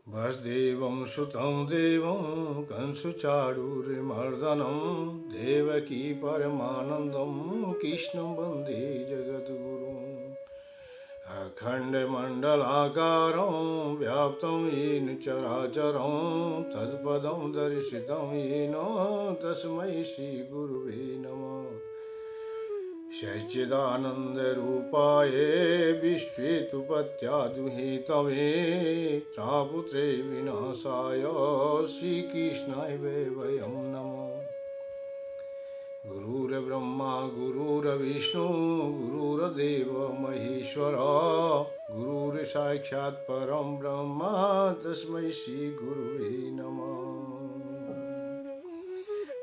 वसुदेवं सुतं देवं कंसुचाणूरमर्दनं देवकी परमानन्दं कृष्णं वन्दे जगद्गुरुम् अखण्डमण्डलाकारं व्याप्तं येन चराचरं तत्पदं दर्शितं येन तस्मै श्रीगुरुवे नमः। सच्चिदानन्दरूपाय विश्वेतुपत्यादुहितमे तापुत्रे विनाशाय श्रीकृष्णाय वयं नमः। गुरुर्ब्रह्मा गुरुर्विष्णु गुरुर्देव महेश्वर गुरुर्साक्षात् परं ब्रह्म तस्मै श्रीगुरुवे नमः।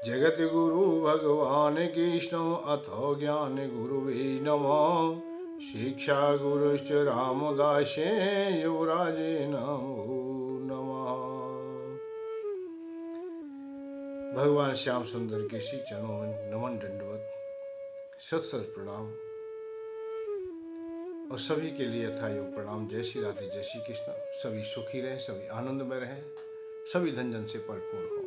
जगत गुरु भगवान कृष्ण अथो ज्ञान गुरुवे नमः। शिक्षा गुरुश्च रामदासे युवराजे नमो नमः। भगवान श्याम सुंदर के श्री चरणों में नमन दंडवत सत्सर प्रणाम और सभी के लिए यथायोग प्रणाम। जय श्री राधे, जय श्री कृष्ण। सभी सुखी रहें, सभी आनंद में रहें, सभी धन जन से परिपूर्ण हो।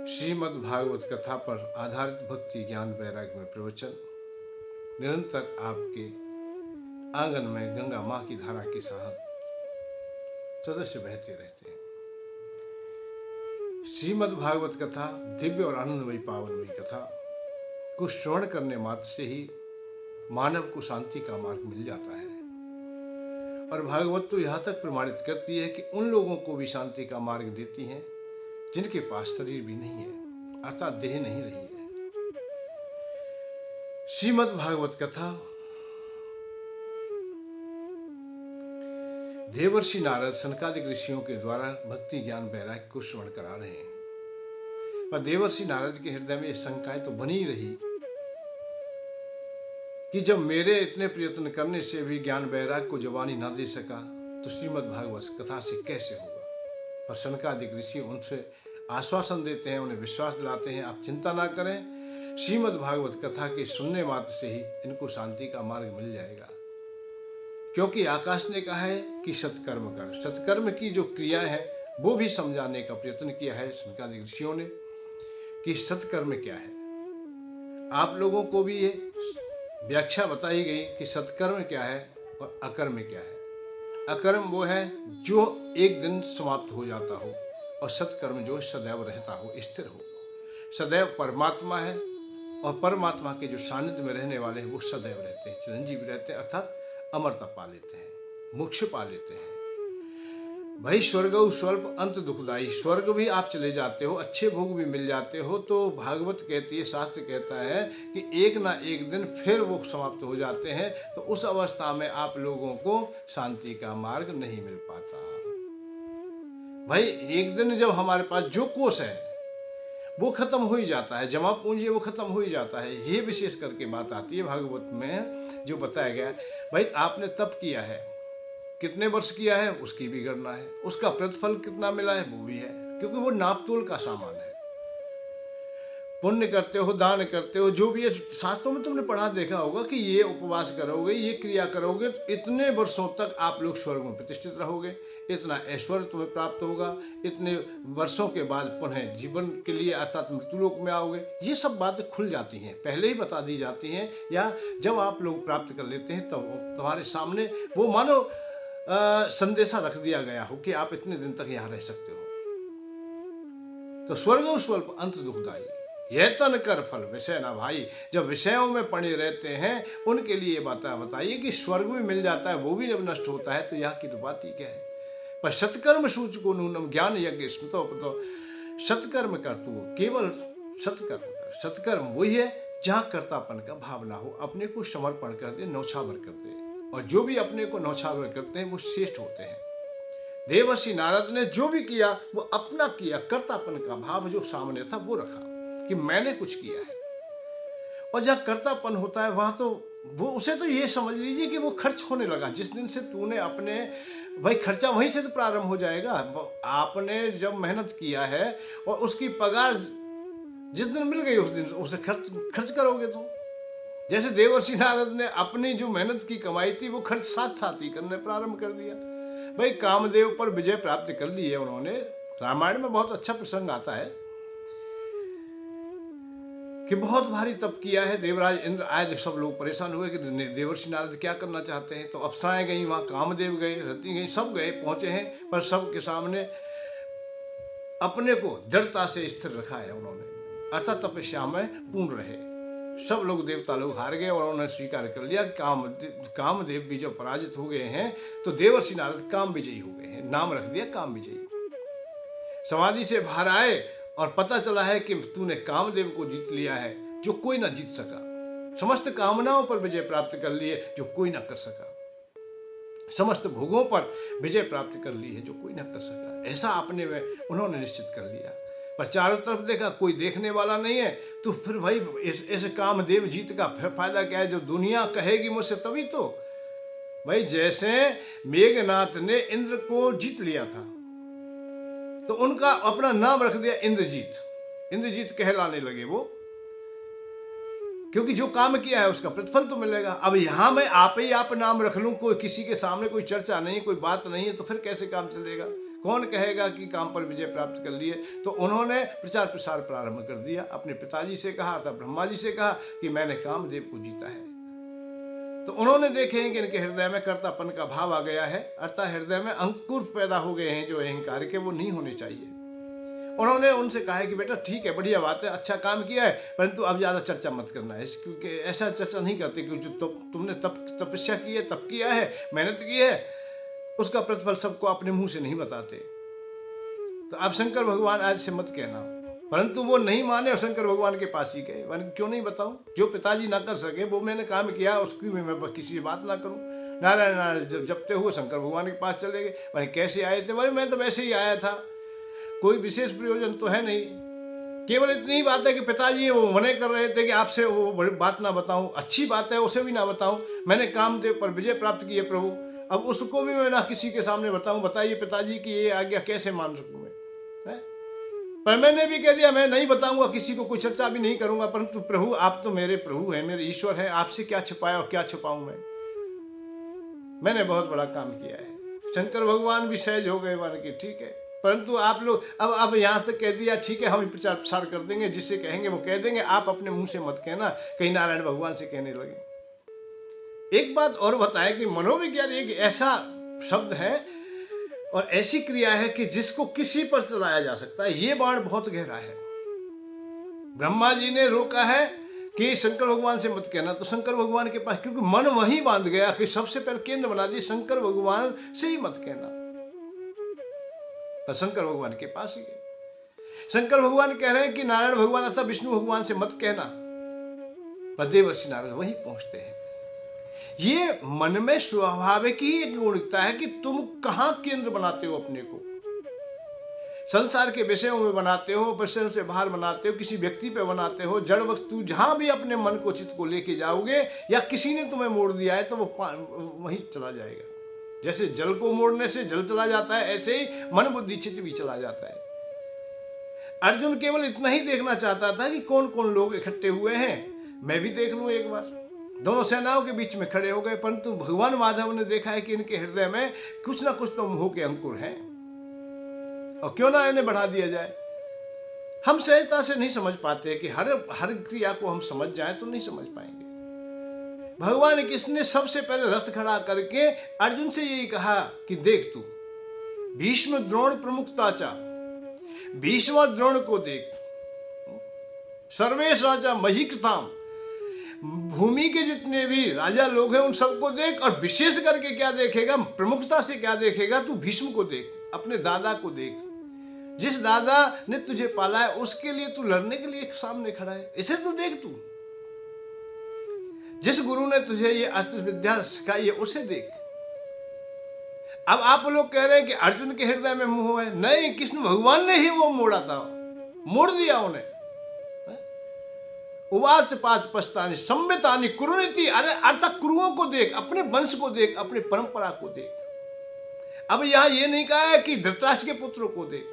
श्रीमद् भागवत कथा पर आधारित भक्ति ज्ञान वैराग्य में प्रवचन निरंतर आपके आंगन में गंगा माँ की धारा के साथ सदस्य बहते रहते हैं। श्रीमद् भागवत कथा दिव्य और आनंदमयी पावनमयी कथा को श्रवण करने मात्र से ही मानव को शांति का मार्ग मिल जाता है। और भागवत तो यहाँ तक प्रमाणित करती है कि उन लोगों को भी शांति का मार्ग देती है जिनके पास शरीर भी नहीं है, अर्थात देह नहीं रही है। श्रीमद् भागवत कथा देवर्षि नारद सनकादिक ऋषियों के द्वारा भक्ति ज्ञान वैराग्य को श्रवण करा रहे हैं। पर देवर्षि नारद के हृदय में यह शंकाएं तो बनी रही कि जब मेरे इतने प्रयत्न करने से भी ज्ञान वैराग्य को जवानी ना दे सका तो श्रीमद् भागवत कथा से कैसे होगा। पर सनकादिक ऋषि उनसे आश्वासन देते हैं, उन्हें विश्वास दिलाते हैं, आप चिंता ना करें, श्रीमद् भागवत कथा के सुनने मात्र से ही इनको शांति का मार्ग मिल जाएगा। क्योंकि आकाश ने कहा है कि सत्कर्म कर। सत्कर्म की जो क्रिया है वो भी समझाने का प्रयत्न किया है सनकादिक ऋषियों ने कि सत्कर्म क्या है। आप लोगों को भी ये व्याख्या बताई गई कि सत्कर्म क्या है और अकर्म क्या है। अकर्म वो है जो एक दिन समाप्त हो जाता हो, और सत्कर्म जो सदैव रहता हो, स्थिर हो। सदैव परमात्मा है और परमात्मा के जो सानिध्य में रहने वाले हैं वो सदैव रहते हैं, चिरंजीवी रहते हैं, अर्थात अमरता पा लेते हैं, मोक्ष पा लेते हैं। भाई स्वर्ग स्वल्प अंत दुखदाई, स्वर्ग भी आप चले जाते हो, अच्छे भोग भी मिल जाते हो, तो भागवत कहती है, शास्त्र कहता है कि एक ना एक दिन फिर वो समाप्त हो जाते हैं। तो उस अवस्था में आप लोगों को शांति का मार्ग नहीं मिल पाता। भाई एक दिन जब हमारे पास जो कोष है वो खत्म हो ही जाता है, जमा पूंजी वो खत्म हो ही जाता है। ये विशेष करके बात आती है भागवत में जो बताया गया है। भाई आपने तप किया है, कितने वर्ष किया है उसकी भी गणना है, उसका प्रतिफल कितना मिला है वो भी है, क्योंकि वो नापतोल का सामान है। पुण्य करते हो, दान करते हो, जो भी है, शास्त्रों में तुमने पढ़ा देखा होगा कि ये उपवास करोगे, ये क्रिया करोगे तो इतने वर्षों तक आप लोग स्वर्ग में प्रतिष्ठित रहोगे, इतना ऐश्वर्य तुम्हें प्राप्त होगा, इतने वर्षों के बाद पुनः जीवन के लिए अर्थात मृत्युलोक में आओगे। ये सब बातें खुल जाती हैं, पहले ही बता दी जाती हैं, या जब आप लोग प्राप्त कर लेते हैं तब तुम्हारे सामने वो मानो संदेशा रख दिया गया हो कि आप इतने दिन तक यहाँ रह सकते हो। तो स्वर्ग स्वल्प अंत दुखदाई, यह तन कर फल विषय ना भाई। जब विषयों में पड़े रहते हैं उनके लिए बताइए कि स्वर्ग भी मिल जाता है, वो भी जब नष्ट होता है तो यहाँ की तो बात ही क्या है। पर सत्कर्म सूचको नूनम ज्ञान यज्ञ स्मृतो, सत्कर्म कर तू, केवल सत्कर्म कर। सत्कर्म वही है जहाँ कर्तापन का भाव ना हो, अपने को समर्पण कर दे, नौछावर कर दे, और जो भी अपने को नौछावर करते हैं वो श्रेष्ठ होते हैं। देवर्षि नारद ने जो भी किया वो अपना किया, कर्तापन का भाव जो सामने था वो रखा कि मैंने कुछ किया है। और जहाँ कर्तापन होता है वहां तो वो उसे तो ये समझ लीजिए कि वो खर्च होने लगा। जिस दिन से तूने अपने, भाई खर्चा वहीं से तो प्रारंभ हो जाएगा। आपने जब मेहनत किया है और उसकी पगार जिस दिन मिल गई उस दिन उसे खर्च करोगे तुम। जैसे देवर्षि नारद ने अपनी जो मेहनत की कमाई थी वो खर्च साथ साथ ही करने प्रारंभ कर दिया। भाई कामदेव पर विजय प्राप्त कर ली है उन्होंने। रामायण में बहुत अच्छा प्रसंग आता है कि बहुत भारी तप किया है। देवराज इंद्र आए तो सब लोग परेशान हुए कि देवर्षि नारद क्या करना चाहते हैं। तो अप्सराएं गई वहां, कामदेव गए, रति गई, सब गए, पहुंचे हैं, पर सबके सामने अपने को दृढ़ता से स्थिर रखा है उन्होंने, अर्थात तपस्या में पूर्ण रहे। सब लोग देवता लोग हार गए और उन्होंने स्वीकार कर लिया कामदेव भी जब पराजित हो गए हैं तो देवर्षि नारद काम विजयी हो गए हैं, नाम रख दिया काम विजयी। समाधि से बाहर आए और पता चला है कि तूने कामदेव को जीत लिया है जो कोई ना जीत सका, समस्त कामनाओं पर विजय प्राप्त कर ली है जो कोई ना कर सका, समस्त भोगों पर विजय प्राप्त कर ली है जो कोई ना कर सका। ऐसा अपने में उन्होंने निश्चित कर लिया। पर चारों तरफ देखा, कोई देखने वाला नहीं है, तो फिर भाई ऐसे कामदेव जीत का फायदा क्या है? जो दुनिया कहेगी मुझसे तभी तो। भाई जैसे मेघनाथ ने इंद्र को जीत लिया था तो उनका अपना नाम रख दिया इंद्रजीत, इंद्रजीत कहलाने लगे वो, क्योंकि जो काम किया है उसका प्रतिफल तो मिलेगा। अब यहां मैं आप ही आप नाम रख लूं, कोई किसी के सामने कोई चर्चा नहीं, कोई बात नहीं है, तो फिर कैसे काम चलेगा? कौन कहेगा कि काम पर विजय प्राप्त कर लिए? तो उन्होंने प्रचार प्रसार प्रारंभ कर दिया। अपने पिताजी से कहा था, ब्रह्मा जी से कहा कि मैंने कामदेव को जीता है। तो उन्होंने देखे हैं कि इनके हृदय में कर्तापन का भाव आ गया है, अर्थात हृदय में अंकुर पैदा हो गए हैं जो अहंकार के, वो नहीं होने चाहिए। उन्होंने उनसे कहा है कि बेटा ठीक है, बढ़िया बात है, अच्छा काम किया है, परंतु अब ज्यादा चर्चा मत करना है, क्योंकि ऐसा चर्चा नहीं करते, क्योंकि जो तुमने तपस्या की है, तप किया है, मेहनत की है, उसका प्रतिफल सबको अपने मुंह से नहीं बताते। तो अब शंकर भगवान आज से मत कहना, परंतु वो नहीं माने और शंकर भगवान के पास ही गए। मैंने क्यों नहीं बताऊं? जो पिताजी ना कर सके वो मैंने काम किया, उसकी मैं किसी से बात ना करूं। नारायण नारायण जपते हुए शंकर भगवान के पास चले गए। भाई कैसे आए थे? भाई मैं तो वैसे ही आया था, कोई विशेष प्रयोजन तो है नहीं, केवल इतनी ही बात है कि पिताजी वो मने कर रहे थे कि आपसे वो बड़ी बात ना बताऊं, अच्छी बात है उसे भी ना बताऊं, मैंने कामदेव पर विजय प्राप्त की है प्रभु, अब उसको भी मैं ना किसी के सामने बताऊं। बताइए पिताजी की ये आज्ञा कैसे मान सकूं मैं? पर मैंने भी कह दिया मैं नहीं बताऊंगा किसी को, कोई चर्चा भी नहीं करूंगा, परंतु प्रभु आप तो मेरे प्रभु हैं, मेरे ईश्वर हैं, आपसे क्या छिपाया और क्या छिपाऊं मैं? मैंने बहुत बड़ा काम किया है। शंकर भगवान भी सहज हो गए, मान के ठीक है, परंतु आप लोग अब यहां तक कह दिया, ठीक है हम प्रचार प्रसार कर देंगे, जिससे कहेंगे वो कह देंगे, आप अपने मुंह से मत कहना, कहीं नारायण भगवान से कहने लगे। एक बात और बताएं कि मनोविज्ञान एक ऐसा शब्द है और ऐसी क्रिया है कि जिसको किसी पर चलाया जा सकता है। ये बाण बहुत गहरा है। ब्रह्मा जी ने रोका है कि शंकर भगवान से मत कहना, तो शंकर भगवान के पास, क्योंकि मन वहीं बांध गया कि सबसे पहले केंद्र बना दिया शंकर भगवान से ही मत कहना, पर शंकर भगवान के पास ही गए। शंकर भगवान कह रहे हैं कि नारायण भगवान अर्थात विष्णु भगवान से मत कहना, पर देवर्षि नारद वहीं पहुंचते हैं। ये मन में स्वाभाविक ही एक गुणता है कि तुम कहां केंद्र बनाते हो अपने को, संसार के विषयों में बनाते हो, विषयों से बाहर बनाते हो, किसी व्यक्ति पे बनाते हो, जड़ वस्तु जहां भी अपने मन को चित्त को लेके जाओगे या किसी ने तुम्हें मोड़ दिया है तो वो वहीं चला जाएगा। जैसे जल को मोड़ने से जल चला जाता है, ऐसे ही मन बुद्धि चित्त भी चला जाता है। अर्जुन केवल इतना ही देखना चाहता था कि कौन कौन लोग इकट्ठे हुए हैं, मैं भी देख लूं एक बार। दोनों सेनाओं के बीच में खड़े हो गए, परंतु भगवान माधव ने देखा है कि इनके हृदय में कुछ ना कुछ तो मोह के अंकुर हैं, और क्यों ना इन्हें बढ़ा दिया जाए। हम सहजता से नहीं समझ पाते कि हर क्रिया को हम समझ जाएं तो नहीं समझ पाएंगे। भगवान किसने सबसे पहले रथ खड़ा करके अर्जुन से यही कहा कि देख तू भीष्म द्रोण प्रमुखताचा, भीष्म द्रोण को देख, सर्वेश राजा महिकृताम, भूमि के जितने भी राजा लोग हैं उन सबको देख, और विशेष करके क्या देखेगा, प्रमुखता से क्या देखेगा, तू भीष्म को देख, अपने दादा को देख, जिस दादा ने तुझे पाला है उसके लिए तू लड़ने के लिए सामने खड़ा है, इसे तो देख तू। जिस गुरु ने तुझे ये अस्त्र विद्या सिखाई है उसे देख। अब आप लोग कह रहे हैं कि अर्जुन के हृदय में मोह है, नहीं, कृष्ण भगवान ने ही वो मोड़ा था, मोड़ दिया उन्हें। उवाच पाच पस्तानी संबितानी कुरुनीति, अरे अर्थात कुरुओं को देख, अपने वंश को देख, अपनी परंपरा को देख। अब यहां ये नहीं कहा है कि धृतराष्ट्र के पुत्रों को देख,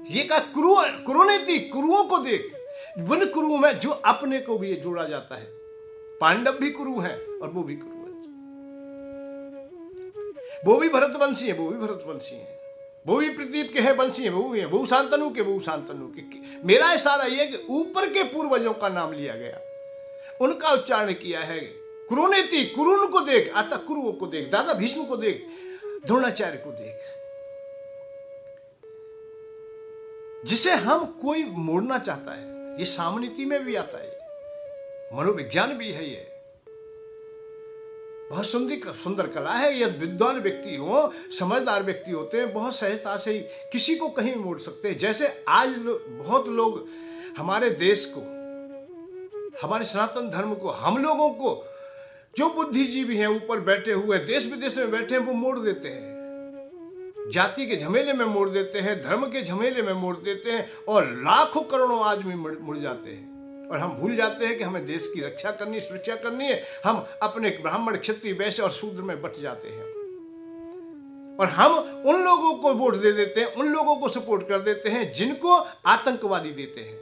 ये कहा कुरुनीति, कुरुओं को देख। वन कुरु में जो अपने को भी जोड़ा जाता है, पांडव भी कुरु हैं और वो भी कुरु है। वो भी भरतवंशी है, वो भी भरतवंशी है, वो भी प्रदीप के हैं वंशी है, वो भी है, वो शांतनु के, वो शांतनु के। मेरा इशारा यह कि ऊपर के पूर्वजों का नाम लिया गया, उनका उच्चारण किया है। कुरुनेति, कुरुन को देख, आता कुरुओं को देख, दादा भीष्म को देख, द्रोणाचार्य को देख। जिसे हम कोई मोड़ना चाहता है, ये सामनीति में भी आता है, मनोविज्ञान भी है, ये बहुत सुंदर कला है। ये विद्वान व्यक्ति हो, समझदार व्यक्ति होते हैं, बहुत सहजता से ही किसी को कहीं भी मोड़ सकते हैं। जैसे आज बहुत लोग हमारे देश को, हमारे सनातन धर्म को, हम लोगों को, जो बुद्धिजीवी हैं ऊपर बैठे हुए, देश विदेश में बैठे हैं, वो मोड़ देते हैं। जाति के झमेले में मोड़ देते हैं, धर्म के झमेले में मोड़ देते हैं, और लाखों करोड़ों आदमी मुड़ जाते हैं। और हम भूल जाते हैं कि हमें देश की रक्षा करनी, सुरक्षा करनी है। हम अपने ब्राह्मण, क्षत्रिय, वैश्य और शूद्र में बट जाते हैं, और हम उन लोगों को वोट दे देते हैं, उन लोगों को सपोर्ट कर देते हैं जिनको आतंकवादी देते हैं।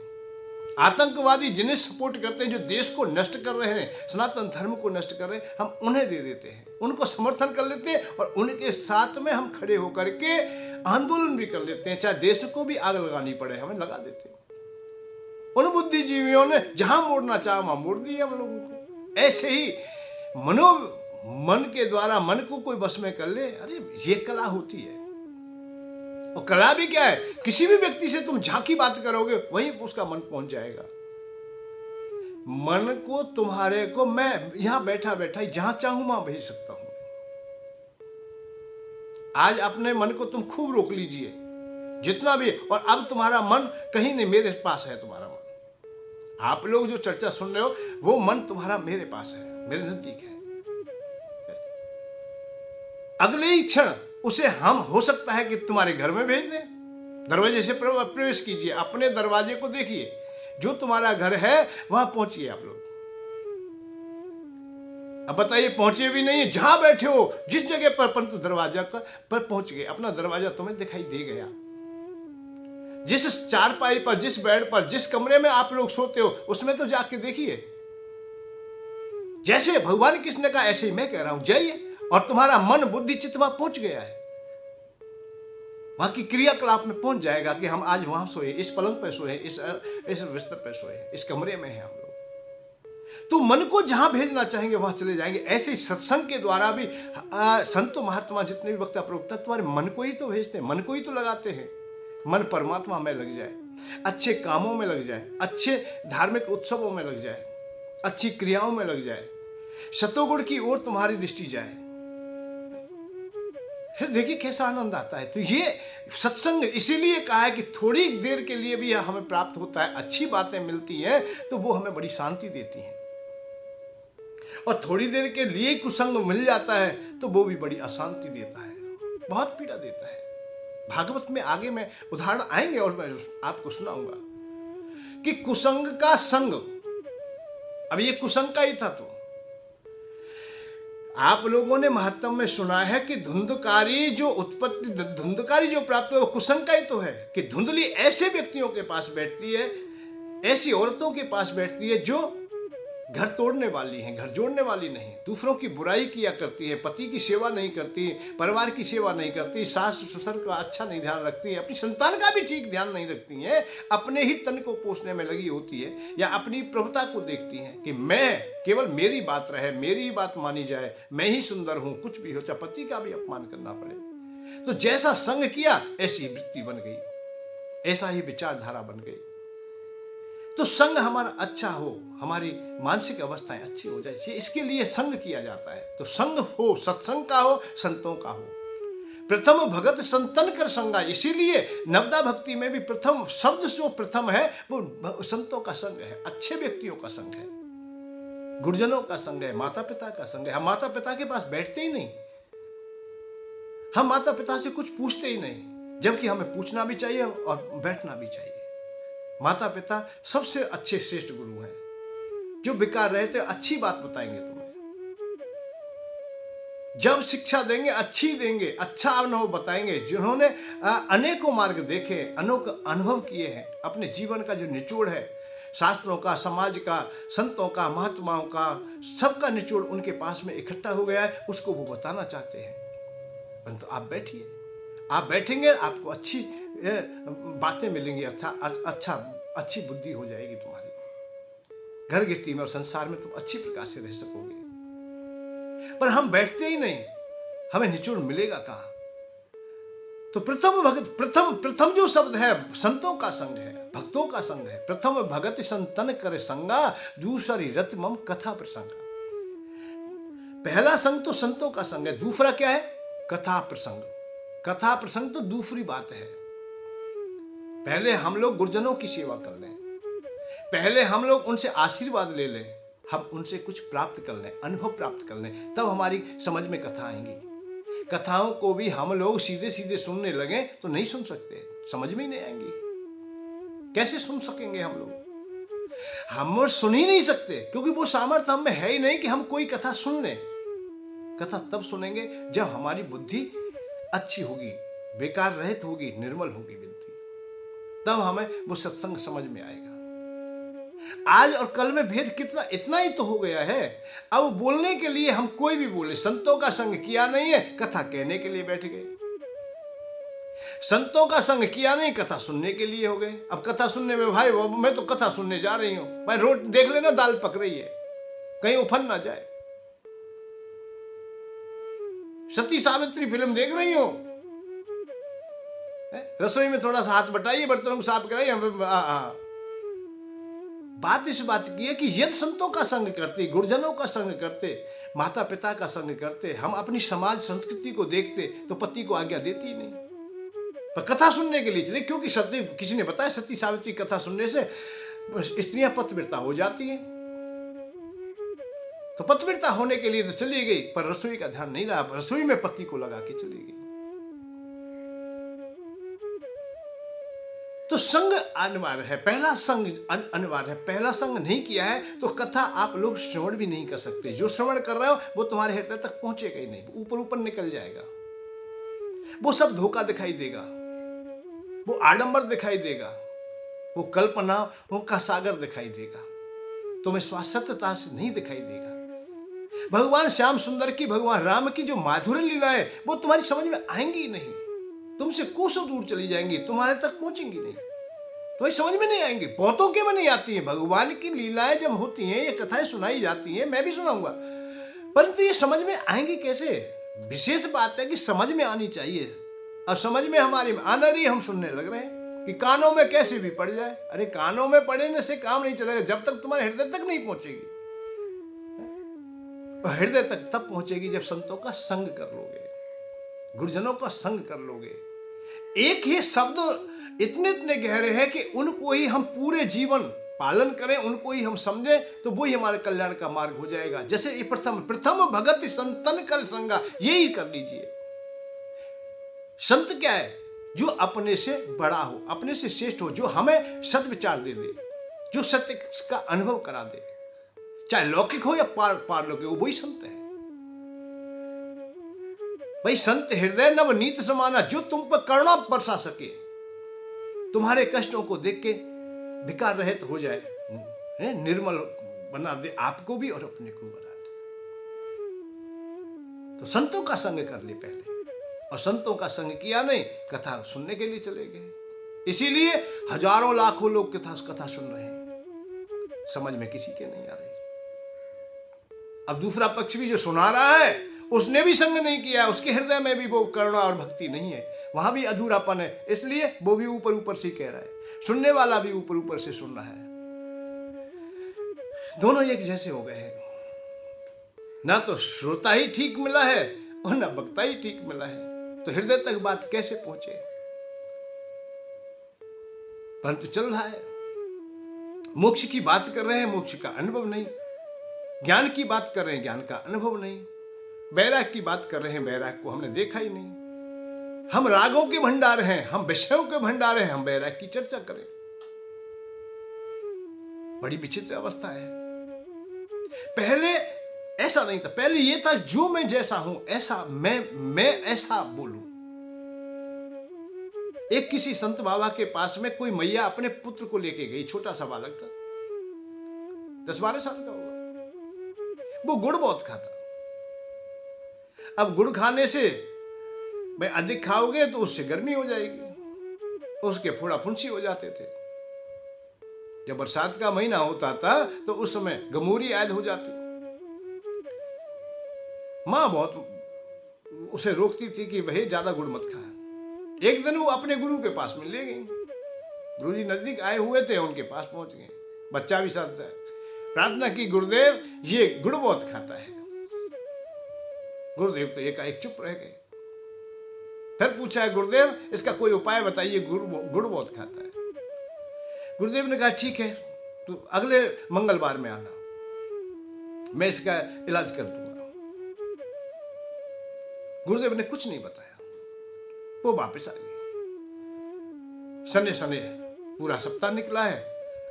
आतंकवादी जिन्हें सपोर्ट करते हैं, जो देश को नष्ट कर रहे हैं, सनातन धर्म को नष्ट कर रहे हैं, हम उन्हें दे देते हैं, उनको समर्थन कर लेते हैं, और उनके साथ में हम खड़े होकर के आंदोलन भी कर लेते हैं। चाहे देश को भी आग लगानी पड़े, हमें लगा देते हैं। उन बुद्धिजीवियों ने जहां मोड़ना चाहा वहां मोड़ दिया हम लोगों को। ऐसे ही मन के द्वारा मन को कोई बस में कर ले, अरे ये कला होती है। और कला भी क्या है, किसी भी व्यक्ति से तुम झांकी बात करोगे, वहीं उसका मन पहुंच जाएगा। मन को, तुम्हारे को मैं यहां बैठा बैठा जहां चाहूं वहां भेज सकता हूं। आज अपने मन को तुम खूब रोक लीजिए, जितना भी, और अब तुम्हारा मन कहीं नहीं, मेरे पास है तुम्हारा मन। आप लोग जो चर्चा सुन रहे हो, वो मन तुम्हारा मेरे पास है, मेरे नजदीक है। अगले ही क्षण उसे हम, हो सकता है कि तुम्हारे घर में भेज दें। दरवाजे से प्रवेश कीजिए, अपने दरवाजे को देखिए, जो तुम्हारा घर है वहां पहुंचिए आप लोग। अब बताइए, पहुंचे भी नहीं, जहां बैठे हो जिस जगह पर, परंतु दरवाजा पर पहुंच गए। अपना दरवाजा तुम्हें दिखाई दे गया। जिस चारपाई पर, जिस बेड पर, जिस कमरे में आप लोग सोते हो, उसमें तो जाके देखिए। जैसे भगवान कृष्ण ने कहा, ऐसे ही मैं कह रहा हूं, जाइए, और तुम्हारा मन, बुद्धि, चित्त वहां पहुंच गया है। वहां की क्रियाकलाप में पहुंच जाएगा कि हम आज वहां सोए, इस पलंग पर सोए, इस बिस्तर पर सोए, इस कमरे में है हम लोग। तो मन को जहां भेजना चाहेंगे वहां चले जाएंगे। ऐसे ही सत्संग के द्वारा भी संत महात्मा, जितने भी वक्ता प्रवक्ता, तुम्हारे मन को ही तो भेजते हैं, मन को ही तो लगाते हैं। मन परमात्मा में लग जाए, अच्छे कामों में लग जाए, अच्छे धार्मिक उत्सवों में लग जाए, अच्छी क्रियाओं में लग जाए, सतोगुण की ओर तुम्हारी दृष्टि जाए, फिर देखिए कैसा आनंद आता है। तो ये सत्संग इसीलिए कहा है कि थोड़ी देर के लिए भी हमें प्राप्त होता है, अच्छी बातें मिलती हैं, तो वो हमें बड़ी शांति देती हैं। और थोड़ी देर के लिए कुसंग मिल जाता है तो वो भी बड़ी अशांति देता है, बहुत पीड़ा देता है। भागवत में आगे में उदाहरण आएंगे और मैं आपको सुनाऊंगा कि कुसंग का संग, अब ये कुसंग का ही था। तो आप लोगों ने महत्व में सुना है कि धुंधकारी जो उत्पत्ति, धुंधकारी जो प्राप्त है, वो कुसंग का ही तो है। कि धुंधली ऐसे व्यक्तियों के पास बैठती है, ऐसी औरतों के पास बैठती है जो घर तोड़ने वाली हैं, घर जोड़ने वाली नहीं, दूसरों की बुराई किया करती है, पति की सेवा नहीं करती, परिवार की सेवा नहीं करती, सास ससुर का अच्छा नहीं ध्यान रखती है, अपनी संतान का भी ठीक ध्यान नहीं रखती हैं, अपने ही तन को पोषने में लगी होती है, या अपनी प्रभुता को देखती हैं कि मैं, केवल मेरी बात रहे, मेरी बात मानी जाए, मैं ही सुंदर हूं, कुछ भी हो, चाहे पति का भी अपमान करना पड़े। तो जैसा संग किया ऐसी वृत्ति बन गई, ऐसा ही विचारधारा बन गई। तो संग हमारा अच्छा हो, हमारी मानसिक अवस्थाएं अच्छी हो जाए, इसके लिए संग किया जाता है। तो संग हो, सत्संग का हो, संतों का हो। प्रथम भगत संतन कर संगा, इसीलिए नवदा भक्ति में भी प्रथम शब्द जो प्रथम है वो संतों का संग है, अच्छे व्यक्तियों का संग है, गुरुजनों का संग है, माता पिता का संग है। हम माता पिता के पास बैठते ही नहीं, हम माता पिता से कुछ पूछते ही नहीं, जबकि हमें पूछना भी चाहिए और बैठना भी चाहिए। माता पिता सबसे अच्छे श्रेष्ठ गुरु हैं, जो बेकार रहते अच्छी बात बताएंगे तुम्हें, जब शिक्षा देंगे अच्छी देंगे, अच्छा अनुभव बताएंगे। जिन्होंने अनेकों मार्ग देखे, अनेक अनुभव किए हैं, अपने जीवन का जो निचोड़ है, शास्त्रों का, समाज का, संतों का, महात्माओं का, सबका निचोड़ उनके पास में इकट्ठा हो गया है, उसको वो बताना चाहते हैं। परंतु आप बैठिए, आप बैठेंगे आपको अच्छी बातें मिलेंगी, अच्छी बुद्धि हो जाएगी तुम्हारी। घर गृहस्थी में और संसार में तुम अच्छी प्रकार से रह सकोगे। पर हम बैठते ही नहीं, हमें निचोड़ मिलेगा कहां? तो प्रथम जो शब्द है संतों का संग है, भक्तों का संग है। प्रथम भगत संतन करे संगा, दूसरी रत मम कथा प्रसंगा। पहला संग तो संतों का संग है, दूसरा क्या है? कथा प्रसंग। कथा प्रसंग तो दूसरी बात है। पहले हम लोग गुरुजनों की सेवा कर लें, पहले हम लोग उनसे आशीर्वाद ले लें, हम उनसे कुछ प्राप्त कर लें, अनुभव प्राप्त कर लें, तब हमारी समझ में कथा आएंगी। कथाओं को भी हम लोग सीधे सीधे सुनने लगे तो नहीं सुन सकते, समझ में ही नहीं आएंगी। कैसे सुन सकेंगे हम लोग? हम सुन ही नहीं सकते, क्योंकि वो सामर्थ्य हम में है ही नहीं कि हम कोई कथा सुन लें। कथा तब सुनेंगे जब हमारी बुद्धि अच्छी होगी, बेकार रहित होगी, निर्मल होगी बुद्धि, तब हमें वो सत्संग समझ में आएगा। आज और कल में भेद कितना, इतना ही तो हो गया है। अब बोलने के लिए हम कोई भी बोले, संतों का संग किया नहीं है, कथा कहने के लिए बैठ गए। संतों का संग किया नहीं, कथा सुनने के लिए हो गए। अब कथा सुनने में भाई मैं तो कथा सुनने जा रही हूं, भाई रोट देख लेना दाल पक रही है, कहीं उफन ना जाए। सती सावित्री फिल्म देख रही हूं, रसोई में थोड़ा सा हाथ बटाइए, बर्तनों को साफ कराइए। बात इस बात की है कि यदि संतों का संग करते, गुरुजनों का संग करते, माता पिता का संग करते, हम अपनी समाज संस्कृति को देखते, तो पति को आज्ञा देती ही नहीं, पर कथा सुनने के लिए चले। क्योंकि सती, किसी ने बताया सती सावित्री कथा सुनने से स्त्रियां पतिव्रता हो जाती हैं, तो पतिव्रता होने के लिए तो चली गई, पर रसोई का ध्यान नहीं रहा, रसोई में पति को लगा के चली गई। तो संग अनिवार्य है, पहला संग अनिवार्य है। पहला संग नहीं किया है तो कथा आप लोग श्रवण भी नहीं कर सकते। जो श्रवण कर रहे हो वो तुम्हारे हृदय तक पहुंचेगा ही नहीं, ऊपर ऊपर निकल जाएगा। वो सब धोखा दिखाई देगा, वो आडंबर दिखाई देगा, वो कल्पनाओं का सागर दिखाई देगा, तुम्हें स्वास्थ्यता से नहीं दिखाई देगा। भगवान श्याम सुंदर की, भगवान राम की जो माधुर्य लीला है वो तुम्हारी समझ में आएंगी ही नहीं, तुमसे कोसों दूर चली जाएंगी, तुम्हारे तक पहुंचेंगी नहीं, तुम्हें समझ में नहीं आएंगी। बहुतों के में नहीं आती है। भगवान की लीलाएं जब होती हैं, ये कथाएं सुनाई जाती हैं, मैं भी सुनाऊंगा, परंतु ये समझ में आएंगी कैसे? विशेष बात है कि समझ में आनी चाहिए, और समझ में हमारी आना रही, हम सुनने लग रहे हैं कि कानों में कैसे भी पड़ जाए। अरे कानों में पड़ने से काम नहीं चलेगा, जब तक तुम्हारे हृदय तक नहीं पहुंचेगी। हृदय तक तब पहुंचेगी जब संतों का संग कर लोगे, गुरुजनों का संग कर लोगे। एक ही शब्द इतने इतने गहरे हैं कि उनको ही हम पूरे जीवन पालन करें, उनको ही हम समझें, तो वही हमारे कल्याण का मार्ग हो जाएगा। जैसे ये प्रथम भगत संतन कर संगा, यही कर लीजिए। संत क्या है? जो अपने से बड़ा हो, अपने से श्रेष्ठ हो, जो हमें सत्य विचार दे दे, जो सत्य का अनुभव करा दे, चाहे लौकिक हो या पारलौकिक हो, वही संत है। भाई संत हृदय नवनीत समाना, जो तुम पर करुणा बरसा सके, तुम्हारे कष्टों को देख के विकार रहित हो जाए, निर्मल बना दे आपको भी और अपने को बना दे। तो संतों का संग कर ले पहले, और संतों का संग किया नहीं, कथा सुनने के लिए चले गए। इसीलिए हजारों लाखों लोग कथा सुन रहे हैं, समझ में किसी के नहीं आ रही। अब दूसरा पक्ष भी जो सुना रहा है उसने भी संग नहीं किया, उसके हृदय में भी वो करुणा और भक्ति नहीं है, वहां भी अधूरापन है, इसलिए वो भी ऊपर ऊपर से कह रहा है, सुनने वाला भी ऊपर ऊपर से सुन रहा है। दोनों एक जैसे हो गए हैं, ना तो श्रोता ही ठीक मिला है और ना वक्ता ही ठीक मिला है, तो हृदय तक बात कैसे पहुंचे? परंतु चल रहा है, मोक्ष की बात कर रहे हैं, मोक्ष का अनुभव नहीं, ज्ञान की बात कर रहे हैं, ज्ञान का अनुभव नहीं, वैराग की बात कर रहे हैं, वैराग को हमने देखा ही नहीं। हम रागों के भंडार हैं, हम विषयों के भंडार हैं, हम वैराग की चर्चा करें, बड़ी विचित्र अवस्था है। पहले ऐसा नहीं था, पहले ये था जो मैं जैसा हूं ऐसा मैं ऐसा बोलूं। एक किसी संत बाबा के पास में कोई मैया अपने पुत्र को लेके गई, छोटा सा बालक था, 10-12 साल का होगा। वो गुड़ बहुत खाता। अब गुड़ खाने से भाई अधिक खाओगे तो उससे गर्मी हो जाएगी, उसके फोड़ा फुंसी हो जाते थे। जब बरसात का महीना होता था तो उस समय गमूरी आयद हो जाती। माँ बहुत उसे रोकती थी कि भाई ज्यादा गुड़ मत खा। एक दिन वो अपने गुरु के पास में ले गई। गुरुजी नजदीक आए हुए थे, उनके पास पहुंच गए, बच्चा भी साथ था। प्रार्थना की, गुरुदेव ये गुड़ बहुत खाता है। गुरुदेव तो एकाएक चुप रह गए। फिर पूछा है, गुरुदेव इसका कोई उपाय बताइए, गुड़ बहुत खाता है। गुरुदेव ने कहा ठीक है, तो अगले मंगलवार में आना, मैं इसका इलाज कर दूंगा। गुरुदेव ने कुछ नहीं बताया, वो वापस आ गए। सने सने पूरा सप्ताह निकला है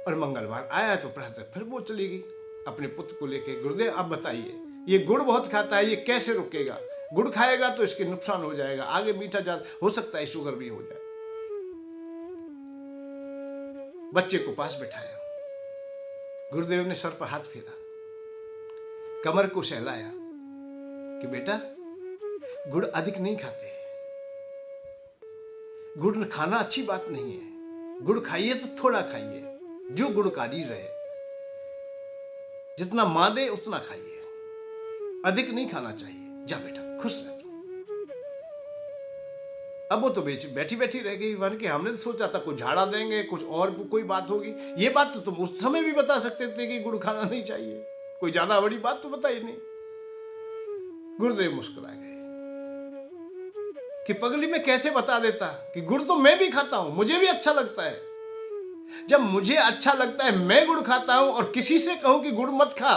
और मंगलवार आया तो प्रातः फिर वो चली गई अपने पुत्र को लेके। गुरुदेव आप बताइए, ये गुड़ बहुत खाता है, ये कैसे रुकेगा? गुड़ खाएगा तो इसके नुकसान हो जाएगा, आगे मीठा ज्यादा हो सकता है, शुगर भी हो जाए। बच्चे को पास बैठाया, गुरुदेव ने सर पर हाथ फेरा, कमर को सहलाया कि बेटा गुड़ अधिक नहीं खाते, गुड़ खाना अच्छी बात नहीं है, गुड़ खाइए तो थोड़ा खाइए, जो गुणकारी रहे, जितना मादे उतना खाइए, अधिक नहीं खाना चाहिए। जा बेटा खुश रह। अब वो तो बैठी बैठी रह गई, वन के हमने तो सोचा था कुछ झाड़ा देंगे, कुछ और कोई बात होगी। ये बात तो तुम उस समय भी बता सकते थे कि गुड़ खाना नहीं चाहिए, कोई ज्यादा बड़ी बात तो बताई नहीं। गुरुदेव मुस्कुरा गए कि पगली में कैसे बता देता कि गुड़ तो मैं भी खाता हूं, मुझे भी अच्छा लगता है। जब मुझे अच्छा लगता है मैं गुड़ खाता हूं और किसी से कहूं कि गुड़ मत खा,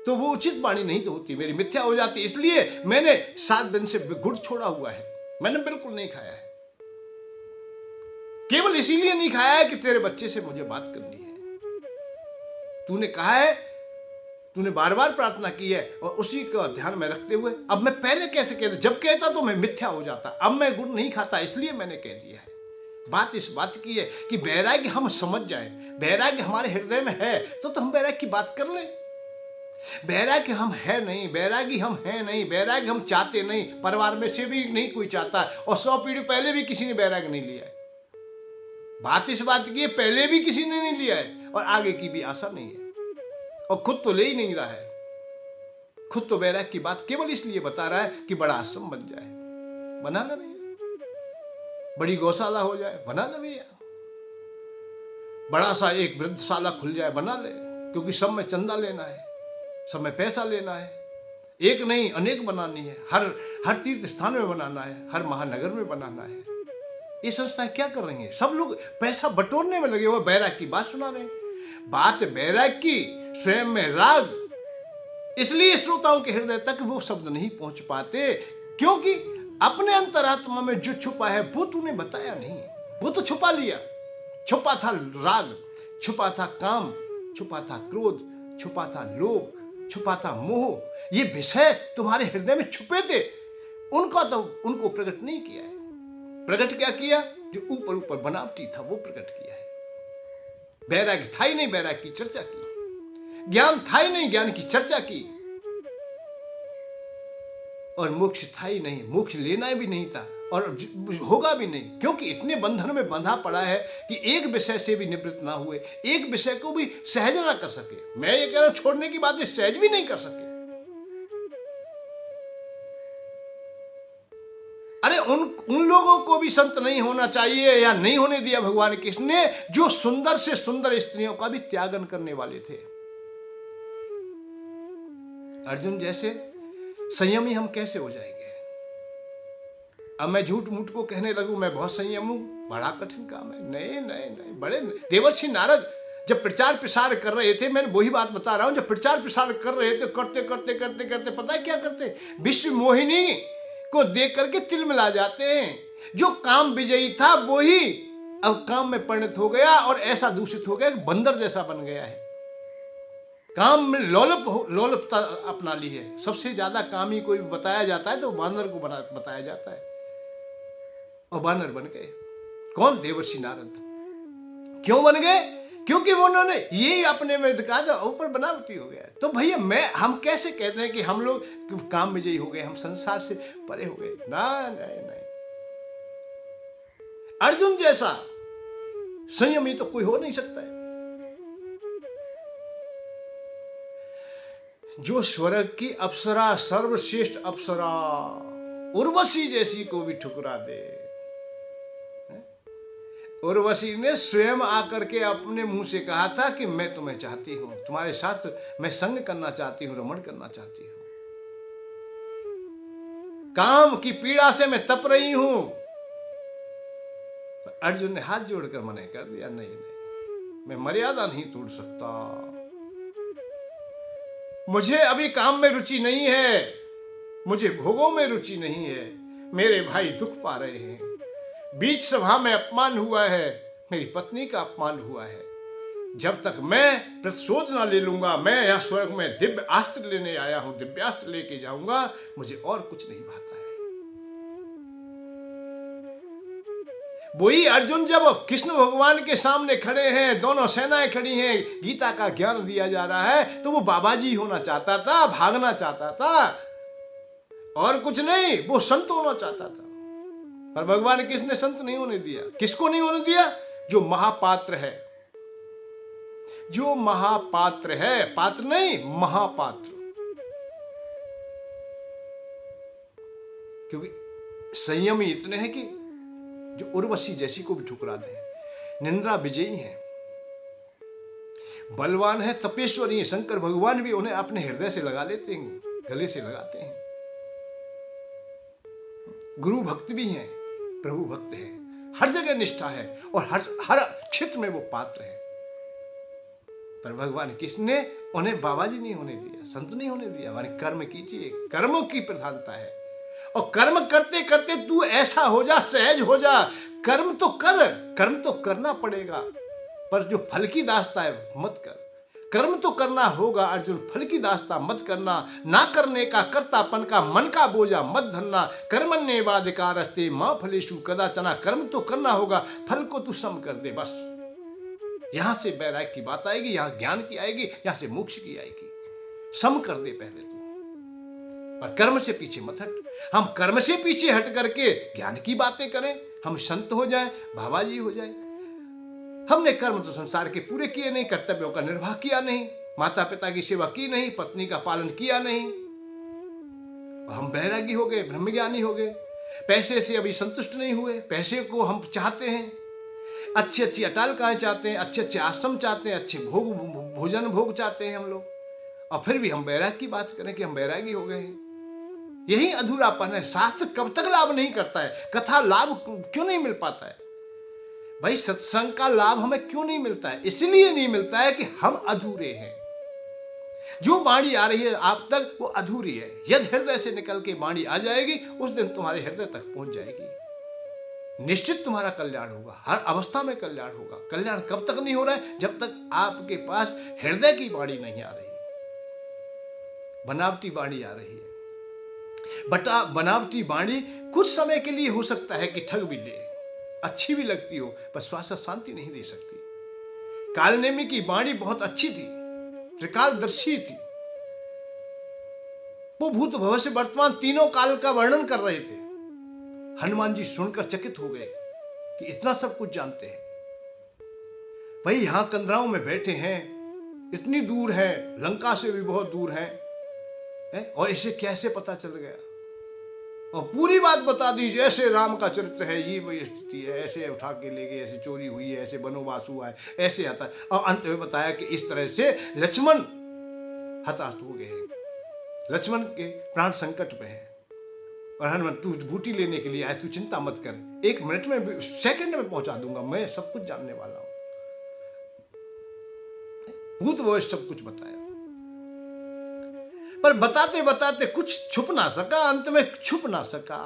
तो वो उचित वाणी नहीं तो होती, मेरी मिथ्या हो जाती। इसलिए मैंने 7 दिन से गुड़ छोड़ा हुआ है, मैंने बिल्कुल नहीं खाया है। केवल इसीलिए नहीं खाया है कि तेरे बच्चे से मुझे बात करनी है। तूने कहा है, तूने बार बार प्रार्थना की है, और उसी का ध्यान में रखते हुए अब मैं पहले कैसे कहता, जब कहता तो मैं मिथ्या हो जाता। अब मैं गुड़ नहीं खाता इसलिए मैंने कह दिया है। बात इस बात की है कि वैराग्य हम समझ जाएं, वैराग्य हमारे हृदय में है तो हम वैराग्य की बात कर लें। वैराग्य हम है नहीं, वैरागी हम है नहीं, वैराग्य हम चाहते नहीं, परिवार में से भी नहीं कोई चाहता, और 100 पीढ़ी पहले भी किसी ने वैराग्य नहीं लिया है। बात इस बात की है, पहले भी किसी ने नहीं लिया है और आगे की भी आशा नहीं है, और खुद तो ले ही नहीं रहा है। खुद तो वैराग्य की बात केवल इसलिए बता रहा है कि बड़ा आश्रम बन जाए, बना ना भैया, बड़ी गौशाला हो जाए, बना ना भैया, बड़ा सा एक वृद्धशाला खुल जाए, बना ले, क्योंकि सब में चंदा लेना है, सब में पैसा लेना है, एक नहीं अनेक बनानी है, हर तीर्थ स्थान में बनाना है, हर महानगर में बनाना है। ये संस्थाएं क्या कर रही हैं? सब लोग पैसा बटोरने में लगे हुए, बैराग की बात सुना रहे हैं। बात बैराग की, स्वयं में राग, इसलिए श्रोताओं के हृदय तक वो शब्द नहीं पहुंच पाते, क्योंकि अपने अंतरात्मा में जो छुपा है वो तूने बताया नहीं, वो तो छुपा लिया। छुपा था राग, छुपा था काम, छुपा था क्रोध, छुपा था लोभ, छुपा था मोह। ये विषय तुम्हारे हृदय में छुपे थे, उनको प्रकट नहीं किया है। प्रकट क्या किया? जो ऊपर ऊपर बनावटी था वो प्रकट किया है। वैराग्य था ही नहीं, वैराग्य की चर्चा की। ज्ञान था ही नहीं, ज्ञान की चर्चा की। और मोक्ष था ही नहीं, मोक्ष लेना भी नहीं था और होगा भी नहीं, क्योंकि इतने बंधन में बंधा पड़ा है कि एक विषय से भी निवृत्त ना हुए, एक विषय को भी सहज ना कर सके। मैं ये कह रहा हूं, छोड़ने की बात सहज भी नहीं कर सके। अरे उन लोगों को भी संत नहीं होना चाहिए, या नहीं होने दिया भगवान कृष्ण ने, जो सुंदर से सुंदर स्त्रियों का भी त्यागन करने वाले थे। अर्जुन जैसे संयमी हम कैसे हो जाएंगे? अब मैं झूठ मूठ को कहने लगूं मैं बहुत संयम हूं, बड़ा कठिन काम है। नहीं नहीं नहीं, बड़े देवर्षि नारद जब प्रचार प्रसार कर रहे थे, मैं वही बात बता रहा हूं, जब प्रचार प्रसार कर रहे थे, करते करते करते करते पता है क्या करते? विश्व मोहिनी को देख करके तिल मिला जाते हैं। जो काम विजयी था वही अब काम में परिणत हो गया और ऐसा दूषित हो गया कि बंदर जैसा बन गया है। काम में लोलुपता अपना ली है। सबसे ज्यादा कामी कोई बताया जाता है तो बानर को बताया जाता है, और बानर बन गए। कौन? देवर्षि नारद। क्यों बन गए? क्योंकि उन्होंने यही अपने में कहा जो ऊपर बनावटी हो गया। तो भैया हम कैसे कहते हैं कि हम लोग काम में यही हो गए, हम संसार से परे हो गए? ना, नहीं नहीं, अर्जुन जैसा संयमी तो कोई हो नहीं सकता है। जो स्वर्ग की अप्सरा, सर्वश्रेष्ठ अप्सरा उर्वशी जैसी को भी ठुकरा दे। उर्वशी ने स्वयं आकर के अपने मुंह से कहा था कि मैं तुम्हें चाहती हूं, तुम्हारे साथ मैं संग करना चाहती हूं, रमण करना चाहती हूं, काम की पीड़ा से मैं तप रही हूं। अर्जुन ने हाथ जोड़कर मना कर दिया, नहीं नहीं, मैं मर्यादा नहीं तोड़ सकता, मुझे अभी काम में रुचि नहीं है, मुझे भोगों में रुचि नहीं है, मेरे भाई दुख पा रहे हैं, बीच सभा में अपमान हुआ है, मेरी पत्नी का अपमान हुआ है, जब तक मैं प्रतिशोध ना ले लूंगा, मैं यहां स्वर्ग में दिव्य अस्त्र लेने आया हूं, दिव्यास्त्र लेके जाऊंगा, मुझे और कुछ नहीं भाता है। वही अर्जुन जब कृष्ण भगवान के सामने खड़े हैं, दोनों सेनाएं खड़ी हैं, गीता का ज्ञान दिया जा रहा है, तो वो बाबा जी होना चाहता था, भागना चाहता था, और कुछ नहीं, वो संत होना चाहता था। पर भगवान किसने संत नहीं होने दिया? किसको नहीं होने दिया? जो महापात्र है, जो महापात्र है, पात्र नहीं महापात्र। क्योंकि संयमी इतने हैं कि जो उर्वशी जैसी को भी ठुकरा दे, निंद्रा विजयी है, बलवान है, तपेश्वरी है, शंकर भगवान भी उन्हें अपने हृदय से लगा लेते हैं, गले से लगाते हैं। गुरु भक्त भी हैं, प्रभु भक्त है, हर जगह निष्ठा है, और हर क्षेत्र में वो पात्र है। पर भगवान किसने उन्हें बाबा जी नहीं होने दिया, संत नहीं होने दिया। माने कर्म कीजिए, कर्मों की प्रधानता है, और कर्म करते करते तू ऐसा हो जा, सहज हो जा, कर्म तो कर, कर्म तो करना पड़ेगा, पर जो फल की दास्ता है मत कर। कर्म तो करना होगा अर्जुन, फल की दास्ता मत करना, ना करने का कर्तापन का मन का बोझा मत धरना। कर्मण्येवाधिकारस्ते मा फलेषु कदाचन, कर्म तो करना होगा, फल को तू सम कर दे, बस। यहां से वैराग्य की बात आएगी, यहां ज्ञान की आएगी, यहां से मोक्ष की आएगी। सम कर दे पहले तू, पर कर्म से पीछे मत हट। हम कर्म से पीछे हट करके ज्ञान की बातें करें, हम संत हो जाएं, बाबा जी हो जाएं। हमने कर्म तो संसार के पूरे किए नहीं, कर्तव्यों का निर्वाह किया नहीं, माता पिता की सेवा की नहीं, पत्नी का पालन किया नहीं, हम बैरागी हो गए, ब्रह्मज्ञानी हो गए। पैसे से अभी संतुष्ट नहीं हुए, पैसे को हम चाहते हैं, अच्छी अच्छी अटालिकाएं चाहते हैं, अच्छे अच्छे आश्रम चाहते हैं, अच्छे भोजन भोग चाहते हैं हम लोग, और फिर भी हम बैराग की बात करें कि हम बैरागी हो गए हैं। यही अधूरापन है। शास्त्र कब तक लाभ नहीं करता है? कथा लाभ क्यों नहीं मिल पाता है? भाई सत्संग का लाभ हमें क्यों नहीं मिलता है? इसलिए नहीं मिलता है कि हम अधूरे हैं। जो वाणी आ रही है आप तक वो अधूरी है। यदि हृदय से निकल के वाणी आ जाएगी, उस दिन तुम्हारे हृदय तक पहुंच जाएगी, निश्चित तुम्हारा कल्याण होगा, हर अवस्था में कल्याण होगा। कल्याण कब तक नहीं हो रहा है? जब तक आपके पास हृदय की वाणी नहीं आ रही, बनावटी वाणी आ रही है। बनावटी वाणी कुछ समय के लिए हो सकता है कि ठग भी ले, अच्छी भी लगती हो, पर श्वास शांति नहीं दे सकती। कालनेमी की वाणी बहुत अच्छी थी, त्रिकालदर्शी थी, वो भूत भविष्य वर्तमान तीनों काल का वर्णन कर रहे थे। हनुमान जी सुनकर चकित हो गए कि इतना सब कुछ जानते हैं। भाई यहां कंदराओं में बैठे हैं, इतनी दूर है, लंका से भी बहुत दूर है, और इसे कैसे पता चल गया? और पूरी बात बता दी, जैसे राम का चरित्र है, ये स्थिति है, ऐसे उठा के ले गए, ऐसे चोरी हुई है, ऐसे वनवास हुआ है, ऐसे आता है। और अंत में बताया कि इस तरह से लक्ष्मण हताश हो गए हैं, लक्ष्मण के प्राण संकट में है, और हनुमान तू बूटी लेने के लिए आए, तू चिंता मत कर, 1 मिनट में, सेकंड में पहुंचा दूंगा, मैं सब कुछ जानने वाला हूं। भूत भविष्य सब कुछ बताया, पर बताते बताते कुछ छुप ना सका, अंत में छुप ना सका,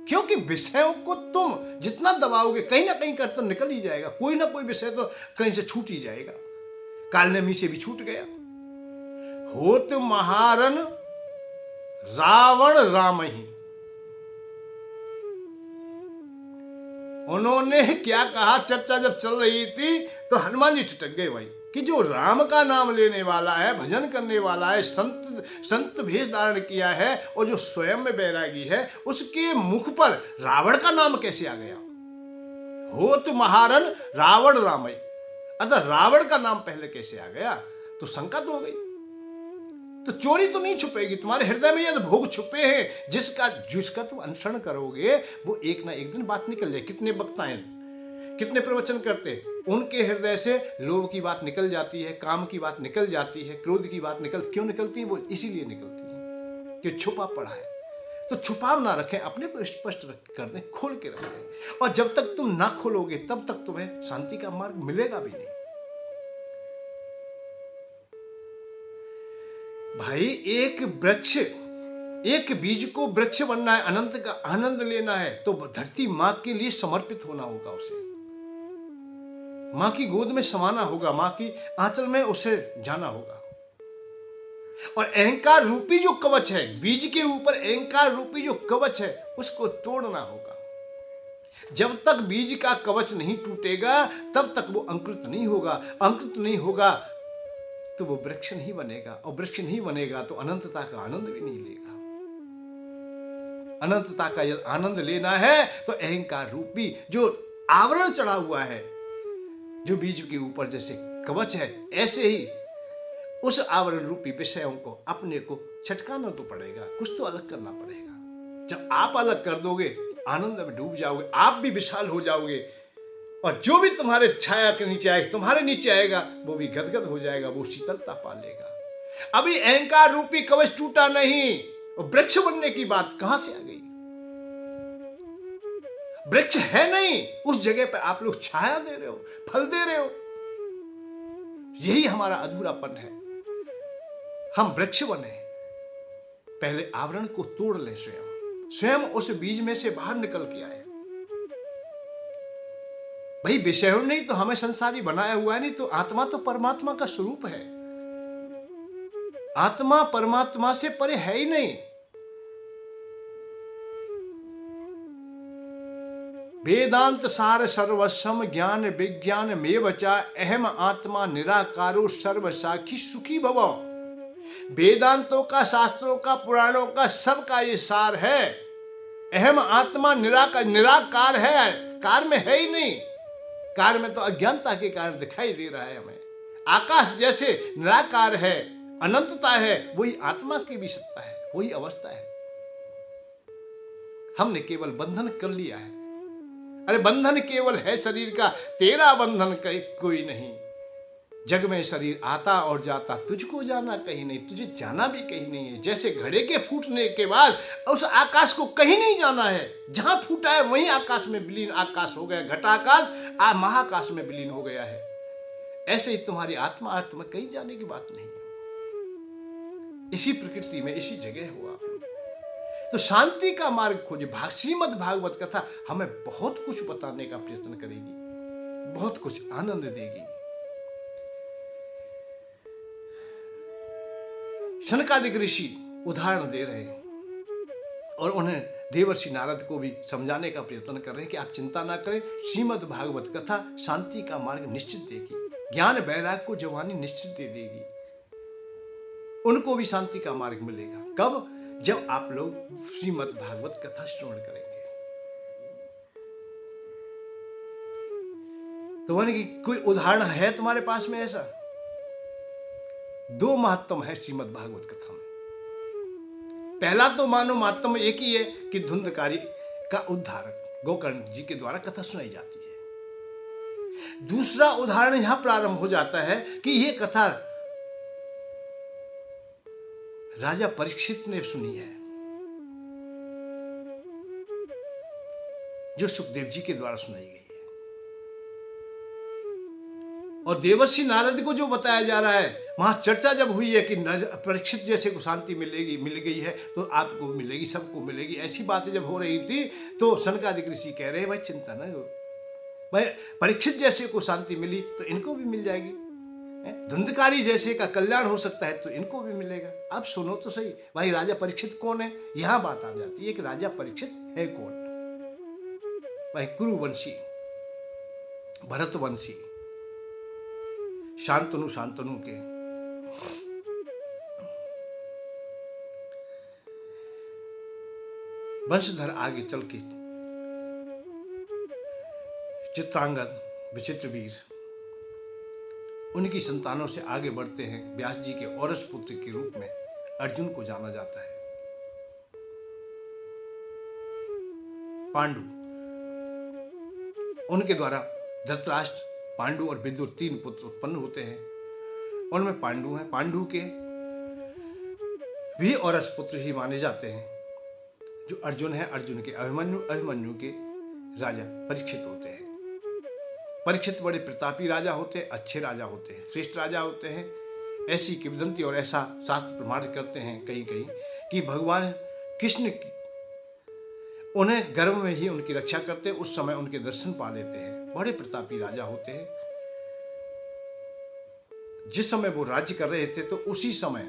क्योंकि विषयों को तुम जितना दबाओगे कहीं ना कहीं कर तो निकल ही जाएगा, कोई ना कोई विषय तो कहीं से छूट ही जाएगा। कालनेमी से भी छूट गया। होत महारन रावण राम ही, उन्होंने क्या कहा, चर्चा जब चल रही थी तो हनुमान जी ठिठक गए भाई, कि जो राम का नाम लेने वाला है, भजन करने वाला है, संत संत भेष धारण किया है और जो स्वयं में बैरागी है, उसके मुख पर रावण का नाम कैसे आ गया? हो तो महारन रावण रामई, अतः रावण का नाम पहले कैसे आ गया? तो शंका तो हो गई। तो चोरी तो नहीं छुपेगी, तुम्हारे हृदय में यदि भोग छुपे हैं, जिसका तुम अनुसरण करोगे वो एक ना एक दिन बात निकल जाए। कितने वक्ताएं, कितने प्रवचन करते, उनके हृदय से लोभ की बात निकल जाती है, काम की बात निकल जाती है, क्रोध की बात क्यों निकलती है? वो इसीलिए निकलती है कि छुपा पड़ा है। तो छुपाव ना रखें, अपने को स्पष्ट कर दें, खोल के रखें। और जब तक तुम ना खोलोगे तब तक तुम्हें शांति का मार्ग मिलेगा भी नहीं। भाई एक वृक्ष, एक बीज को वृक्ष बनना है, अनंत का आनंद लेना है, तो धरती मां के लिए समर्पित होना होगा, उसे मां की गोद में समाना होगा, मां की आंचल में उसे जाना होगा। और अहंकार रूपी जो कवच है, बीज के ऊपर अहंकार रूपी जो कवच है, उसको तोड़ना होगा। जब तक बीज का कवच नहीं टूटेगा तब तक वो अंकुरित नहीं होगा। अंकुरित नहीं होगा तो वो वृक्ष नहीं बनेगा, और वृक्ष नहीं बनेगा तो अनंतता का आनंद भी नहीं लेगा। अनंतता का यदि आनंद लेना है तो अहंकार रूपी जो आवरण चढ़ा हुआ है, जो बीज के ऊपर जैसे कवच है, ऐसे ही उस आवरण रूपी विषयों को अपने को छटकाना तो पड़ेगा, कुछ तो अलग करना पड़ेगा। जब आप अलग कर दोगे आनंद में डूब जाओगे, आप भी विशाल हो जाओगे, और जो भी तुम्हारे छाया के नीचे आएगा, तुम्हारे नीचे आएगा, वो भी गदगद हो जाएगा, वो शीतलता पा लेगा। अभी अहंकार रूपी कवच टूटा नहीं, और वृक्ष बनने की बात कहां से आ गई? वृक्ष है नहीं, उस जगह पर आप लोग छाया दे रहे हो, फल दे रहे हो। यही हमारा अधूरापन है। हम वृक्ष बने, पहले आवरण को तोड़ लें, स्वयं उस बीज में से बाहर निकल के आए। भाई विषय नहीं तो हमें संसारी बनाया हुआ है, नहीं तो आत्मा तो परमात्मा का स्वरूप है। आत्मा परमात्मा से परे है ही नहीं। वेदांत सार सर्वस्वम ज्ञान विज्ञान में बचा अहम आत्मा निराकारो सर्व साखी सुखी भव। वेदांतों का, शास्त्रों का, पुराणों का, सबका ये सार है। अहम आत्मा निराकार है, कार में है ही नहीं। कार में तो अज्ञानता के कारण दिखाई दे रहा है हमें। आकाश जैसे निराकार है, अनंतता है, वही आत्मा की भी सत्ता है, वही अवस्था है। हमने केवल बंधन कर लिया है। अरे बंधन केवल है शरीर का, तेरा बंधन कोई नहीं। जग में शरीर आता और जाता, तुझको जाना कहीं नहीं, तुझे जाना भी कहीं नहीं है। जैसे घड़े के फूटने के बाद उस आकाश को कहीं नहीं जाना है, जहां फूटा है वहीं आकाश में विलीन आकाश हो गया, घटाकाश महाकाश में विलीन हो गया है। ऐसे ही तुम्हारी आत्मा और तुम्हें कहीं जाने की बात नहीं है। इसी प्रकृति में, इसी जगह हो आप। तो शांति का मार्ग खोजे। श्रीमद् भागवत कथा हमें बहुत कुछ बताने का प्रयत्न करेगी, बहुत कुछ आनंद देगी। शनकादिक ऋषि उदाहरण दे रहे हैं और उन्हें देवर्षि नारद को भी समझाने का प्रयत्न कर रहे हैं कि आप चिंता ना करें, श्रीमद् भागवत कथा शांति का मार्ग निश्चित देगी, ज्ञान वैराग को जवानी निश्चित दे देगी। उनको भी शांति का मार्ग मिलेगा। कब? जब आप लोग श्रीमद् भागवत कथा श्रवण करेंगे। तो मैंने कि कोई उदाहरण है तुम्हारे पास में ऐसा? दो महत्तम है श्रीमद् भागवत कथा में। पहला तो मानो महत्तम एक ही है कि धुंधकारी का उद्धारक गोकर्ण जी के द्वारा कथा सुनाई जाती है। दूसरा उदाहरण यहां प्रारंभ हो जाता है कि यह कथा राजा परीक्षित ने सुनी है, जो सुखदेव जी के द्वारा सुनाई गई है। और देवर्षि नारद को जो बताया जा रहा है, वहां चर्चा जब हुई है कि परीक्षित जैसे को शांति मिल गई है तो आपको मिलेगी, सबको मिलेगी, ऐसी बातें जब हो रही थी तो सनकादिक ऋषि कह रहे हैं भाई चिंता ना हो, भाई परीक्षित जैसे को शांति मिली तो इनको भी मिल जाएगी, धुंधकारी जैसे का कल्याण हो सकता है तो इनको भी मिलेगा। अब सुनो तो सही, भाई राजा परीक्षित कौन है? यहां बात आ जाती है कि राजा परीक्षित है कौन। भाई कुरुवंशी, भरतवंशी, शांतनु शांतनु के वंशधर आगे चल के चित्रांगद, विचित्रवीर, उनकी संतानों से आगे बढ़ते हैं। व्यास जी के औरस पुत्र के रूप में अर्जुन को जाना जाता है। पांडु, उनके द्वारा धृतराष्ट्र, पांडु और विदुर 3 पुत्र उत्पन्न होते हैं। उनमें पांडु हैं। पांडु के भी औरस पुत्र ही माने जाते हैं। जो अर्जुन है, अर्जुन के अभिमन्यु, अभिमन्यु के राजा परीक्षित होते हैं। परीक्षित बड़े प्रतापी राजा होते हैं, अच्छे राजा होते हैं, श्रेष्ठ राजा होते हैं। ऐसी किंवदंती और ऐसा शास्त्र प्रमाण करते हैं कहीं कहीं कि भगवान कृष्ण उन्हें गर्भ में ही उनकी रक्षा करते, उस समय उनके दर्शन पा लेते हैं। बड़े प्रतापी राजा होते हैं। जिस समय वो राज्य कर रहे थे तो उसी समय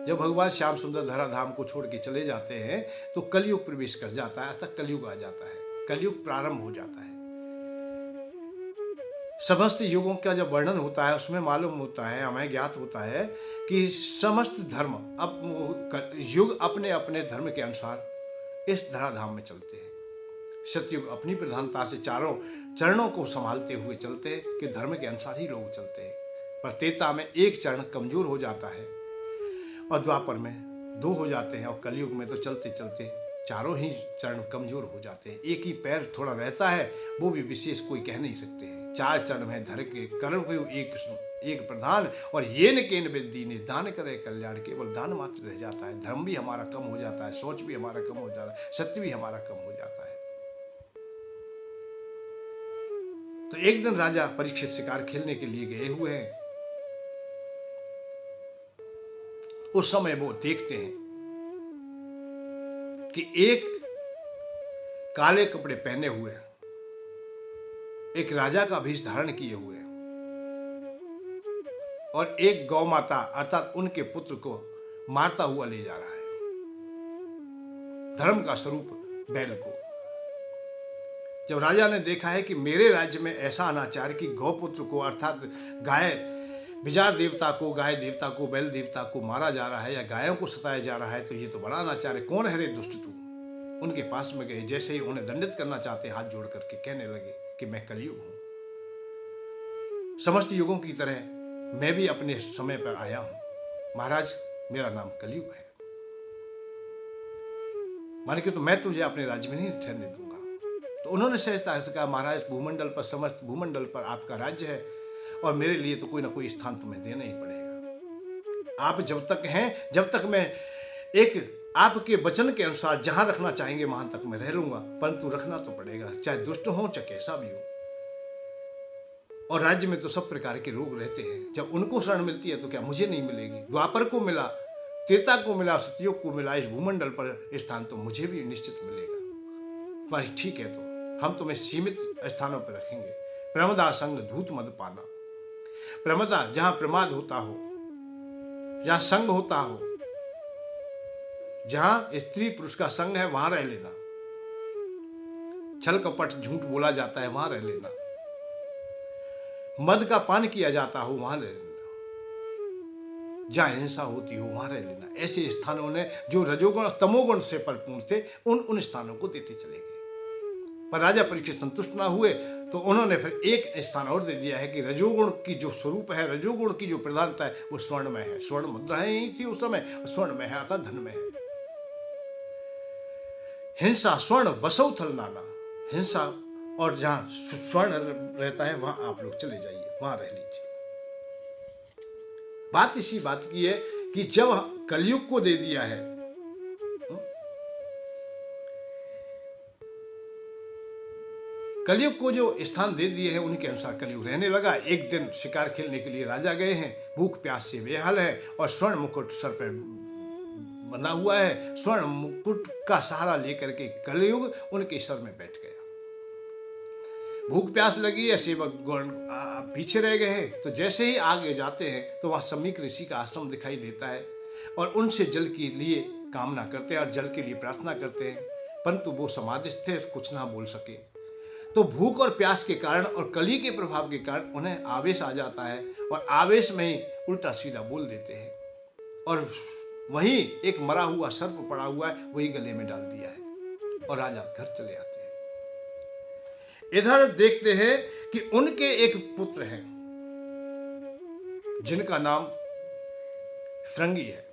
जब भगवान श्याम सुंदर धराधाम को छोड़ के चले जाते हैं तो कलयुग प्रवेश कर जाता है, अर्थात कलयुग आ जाता है, कलयुग प्रारंभ हो जाता है। समस्त युगों का जब वर्णन होता है उसमें मालूम होता है, हमें ज्ञात होता है कि समस्त धर्म अब युग अपने अपने धर्म के अनुसार इस धराधाम में चलते हैं। सतयुग अपनी प्रधानता से चारों चरणों को संभालते हुए चलते हैं कि धर्म के अनुसार ही लोग चलते हैं। पर त्रेता में एक चरण कमजोर हो जाता है और द्वापर में 2 हो जाते हैं और कलयुग में तो चलते चलते चारों ही चरण कमजोर हो जाते हैं। एक ही पैर थोड़ा रहता है, वो भी विशेष कोई कह नहीं सकते हैं। 4 चरण में धर के कर्म को एक प्रधान और ये न केन विद्धि ने दान करे कल्याण, केवल दान मात्र रह जाता है। धर्म भी हमारा कम हो जाता है, सोच भी हमारा कम हो जाता है, सत्य भी हमारा कम हो जाता है। तो एक दिन राजा परीक्षित शिकार खेलने के लिए गए हुए हैं। उस समय वो देखते हैं कि एक काले कपड़े पहने हुए एक राजा का भेष धारण किए हुए और एक गौ माता अर्थात उनके पुत्र को मारता हुआ ले जा रहा है, धर्म का स्वरूप बैल को। जब राजा ने देखा है कि मेरे राज्य में ऐसा अनाचार कि गौपुत्र को अर्थात गाय, विजार देवता को, गाय देवता को, बैल देवता को मारा जा रहा है या गायों को सताया जा रहा है, तो ये तो बड़ा अनाचार है। कौन है रे दुष्ट तू? उनके पास में गए, जैसे ही उन्हें दंडित करना चाहते हाथ जोड़ करके कहने लगे कि मैं कलयुग हूं, समस्त युगों की तरह मैं भी अपने समय पर आया हूं। महाराज मेरा नाम कलयुग है, मान के तो मैं तुझे अपने राज्य में नहीं ठहरने दूंगा। तो उन्होंने सहजता से कहा, महाराज भूमंडल पर, समस्त भूमंडल पर आपका राज्य है और मेरे लिए तो कोई ना कोई स्थान तुम्हें देना ही पड़ेगा। आप जब तक हैं, जब तक मैं एक आपके वचन के अनुसार जहां रखना चाहेंगे वहां तक मैं रह लूंगा, परंतु रखना तो पड़ेगा, चाहे दुष्ट हो चाहे कैसा भी हो। और राज्य में तो सब प्रकार के रोग रहते हैं, जब उनको शरण मिलती है तो क्या मुझे नहीं मिलेगी? द्वापर को मिला, त्रेता को मिला, सतयुग को मिला, इस भूमंडल पर स्थान तो मुझे भी निश्चित मिलेगा। पर ठीक है, तो हम तुम्हें सीमित स्थानों पर रखेंगे। प्रमदा संग धूत मद पाना, प्रमदा जहां प्रमाद होता हो, जहां संग होता हो, जहां स्त्री पुरुष का संग है वहां रह लेना, छल कपट झूठ बोला जाता है वहां रह लेना, मद का पान किया जाता हो वहां रह लेना, जहां हिंसा होती हो वहां रह लेना। ऐसे स्थानों ने जो रजोगुण तमोगुण से परिपूर्ण थे उन स्थानों को देते चले गए। पर राजा परीक्षित संतुष्ट ना हुए तो उन्होंने फिर एक स्थान और दे दिया है कि रजोगुण की जो स्वरूप है, रजोगुण की जो प्रधानता है वो स्वर्ण में है। स्वर्ण मुद्रा ही थी उस समय, स्वर्ण में है अर्थात धन में है। हिंसा स्वर्ण बसौ थल नाना, हिंसा और जहां स्वर्ण रहता है वहां आप लोग चले जाइए, वहां रह लीजिए। बात इसी बात की है कि जब कलयुग को दे दिया है, कलयुग को जो स्थान दे दिए हैं उनके अनुसार कलयुग रहने लगा। एक दिन शिकार खेलने के लिए राजा गए हैं, भूख प्यास से बेहाल है और स्वर्ण मुकुट सर पर बना हुआ है। स्वर्ण मुकुट का सहारा लेकर के कलयुग उनके सर में बैठ गया। भूख प्यास लगी है, सेवक गण पीछे रह गए हैं। तो जैसे ही आगे जाते हैं तो वहां सम्यक ऋषि का आश्रम दिखाई देता है और उनसे जल के लिए कामना करते हैं और जल के लिए प्रार्थना करते हैं। परंतु वो समाधिस्थ थे, कुछ ना बोल सके। तो भूख और प्यास के कारण और कली के प्रभाव के कारण उन्हें आवेश आ जाता है और आवेश में ही उल्टा सीधा बोल देते हैं और वहीं एक मरा हुआ सर्प पड़ा हुआ है वही गले में डाल दिया है और राजा घर चले आते हैं। इधर देखते हैं कि उनके एक पुत्र हैं जिनका नाम श्रृंगी है।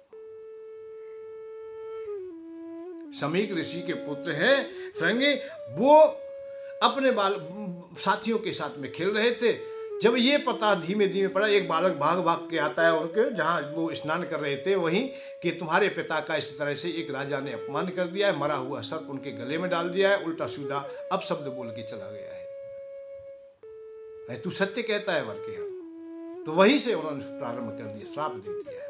शमीक ऋषि के पुत्र हैं श्रृंगी। वो अपने साथियों के साथ में खेल रहे थे। जब ये पता धीमे धीमे पड़ा, एक बालक भाग भाग के आता है उनके जहां वो स्नान कर रहे थे वहीं, कि तुम्हारे पिता का इस तरह से एक राजा ने अपमान कर दिया है, मरा हुआ सर्प उनके गले में डाल दिया है, उल्टा सीधा अब शब्द बोल के चला गया है, तू सत्य कहता है वर के। तो वहीं से उन्होंने प्रारंभ कर दिया, श्राप दे दिया है,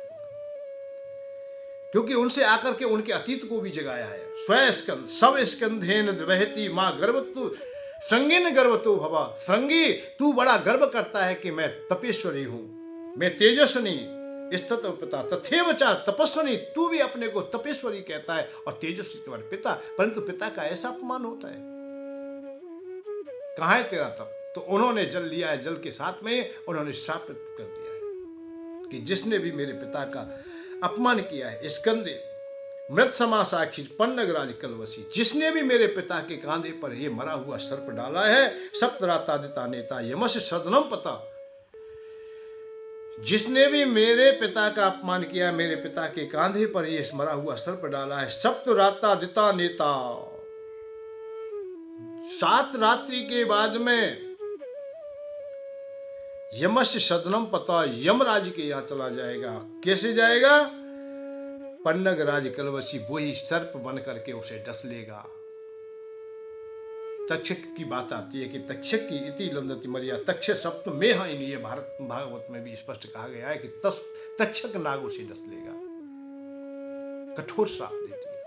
क्योंकि उनसे आकर के उनके अतीत को भी जगाया है। स्वस्कंद सब स्कंधेन बहती माँ गर्भतु श्रृंगिन गर्भतो भवा। श्रृंगी तू बड़ा गर्व करता है कि मैं तपेश्वरी हूं, मैं तेजस्वनी स्तत पिता तथेव चा तपस्वनी। तू भी अपने को तपेश्वरी कहता है और तेजस्वी तुम्हारे पिता, परंतु पिता का ऐसा अपमान होता है, कहां है तेरा तप। तो उन्होंने जल लिया है, जल के साथ में उन्होंने श्राप कर दिया है कि जिसने भी मेरे पिता का अपमान किया है, स्कंदे मृत समा साक्षी पन्नगराज कलवसी, जिसने भी मेरे पिता के कांधे पर ये मरा हुआ सर्प डाला है, सप्तरातादिता नेता यमश सदनम पता, जिसने भी मेरे पिता का अपमान किया, मेरे पिता के कांधे पर ये मरा हुआ सर्प डाला है, सप्तरातादिता नेता, 7 रात्रि के बाद में यमश सदनम पता, यमराज के यहां चला जाएगा। कैसे जाएगा? पन्नग राज कलवसी, वही सर्प बन करके उसे डस लेगा। तक्षक की बात आती है कि तक्षक की इति लंदति मरिया, तक्षक सप्त में है, ये भारत भागवत में भी स्पष्ट कहा गया है कि तक्षक नाग उसे डस लेगा, कठोर श्राप देती है।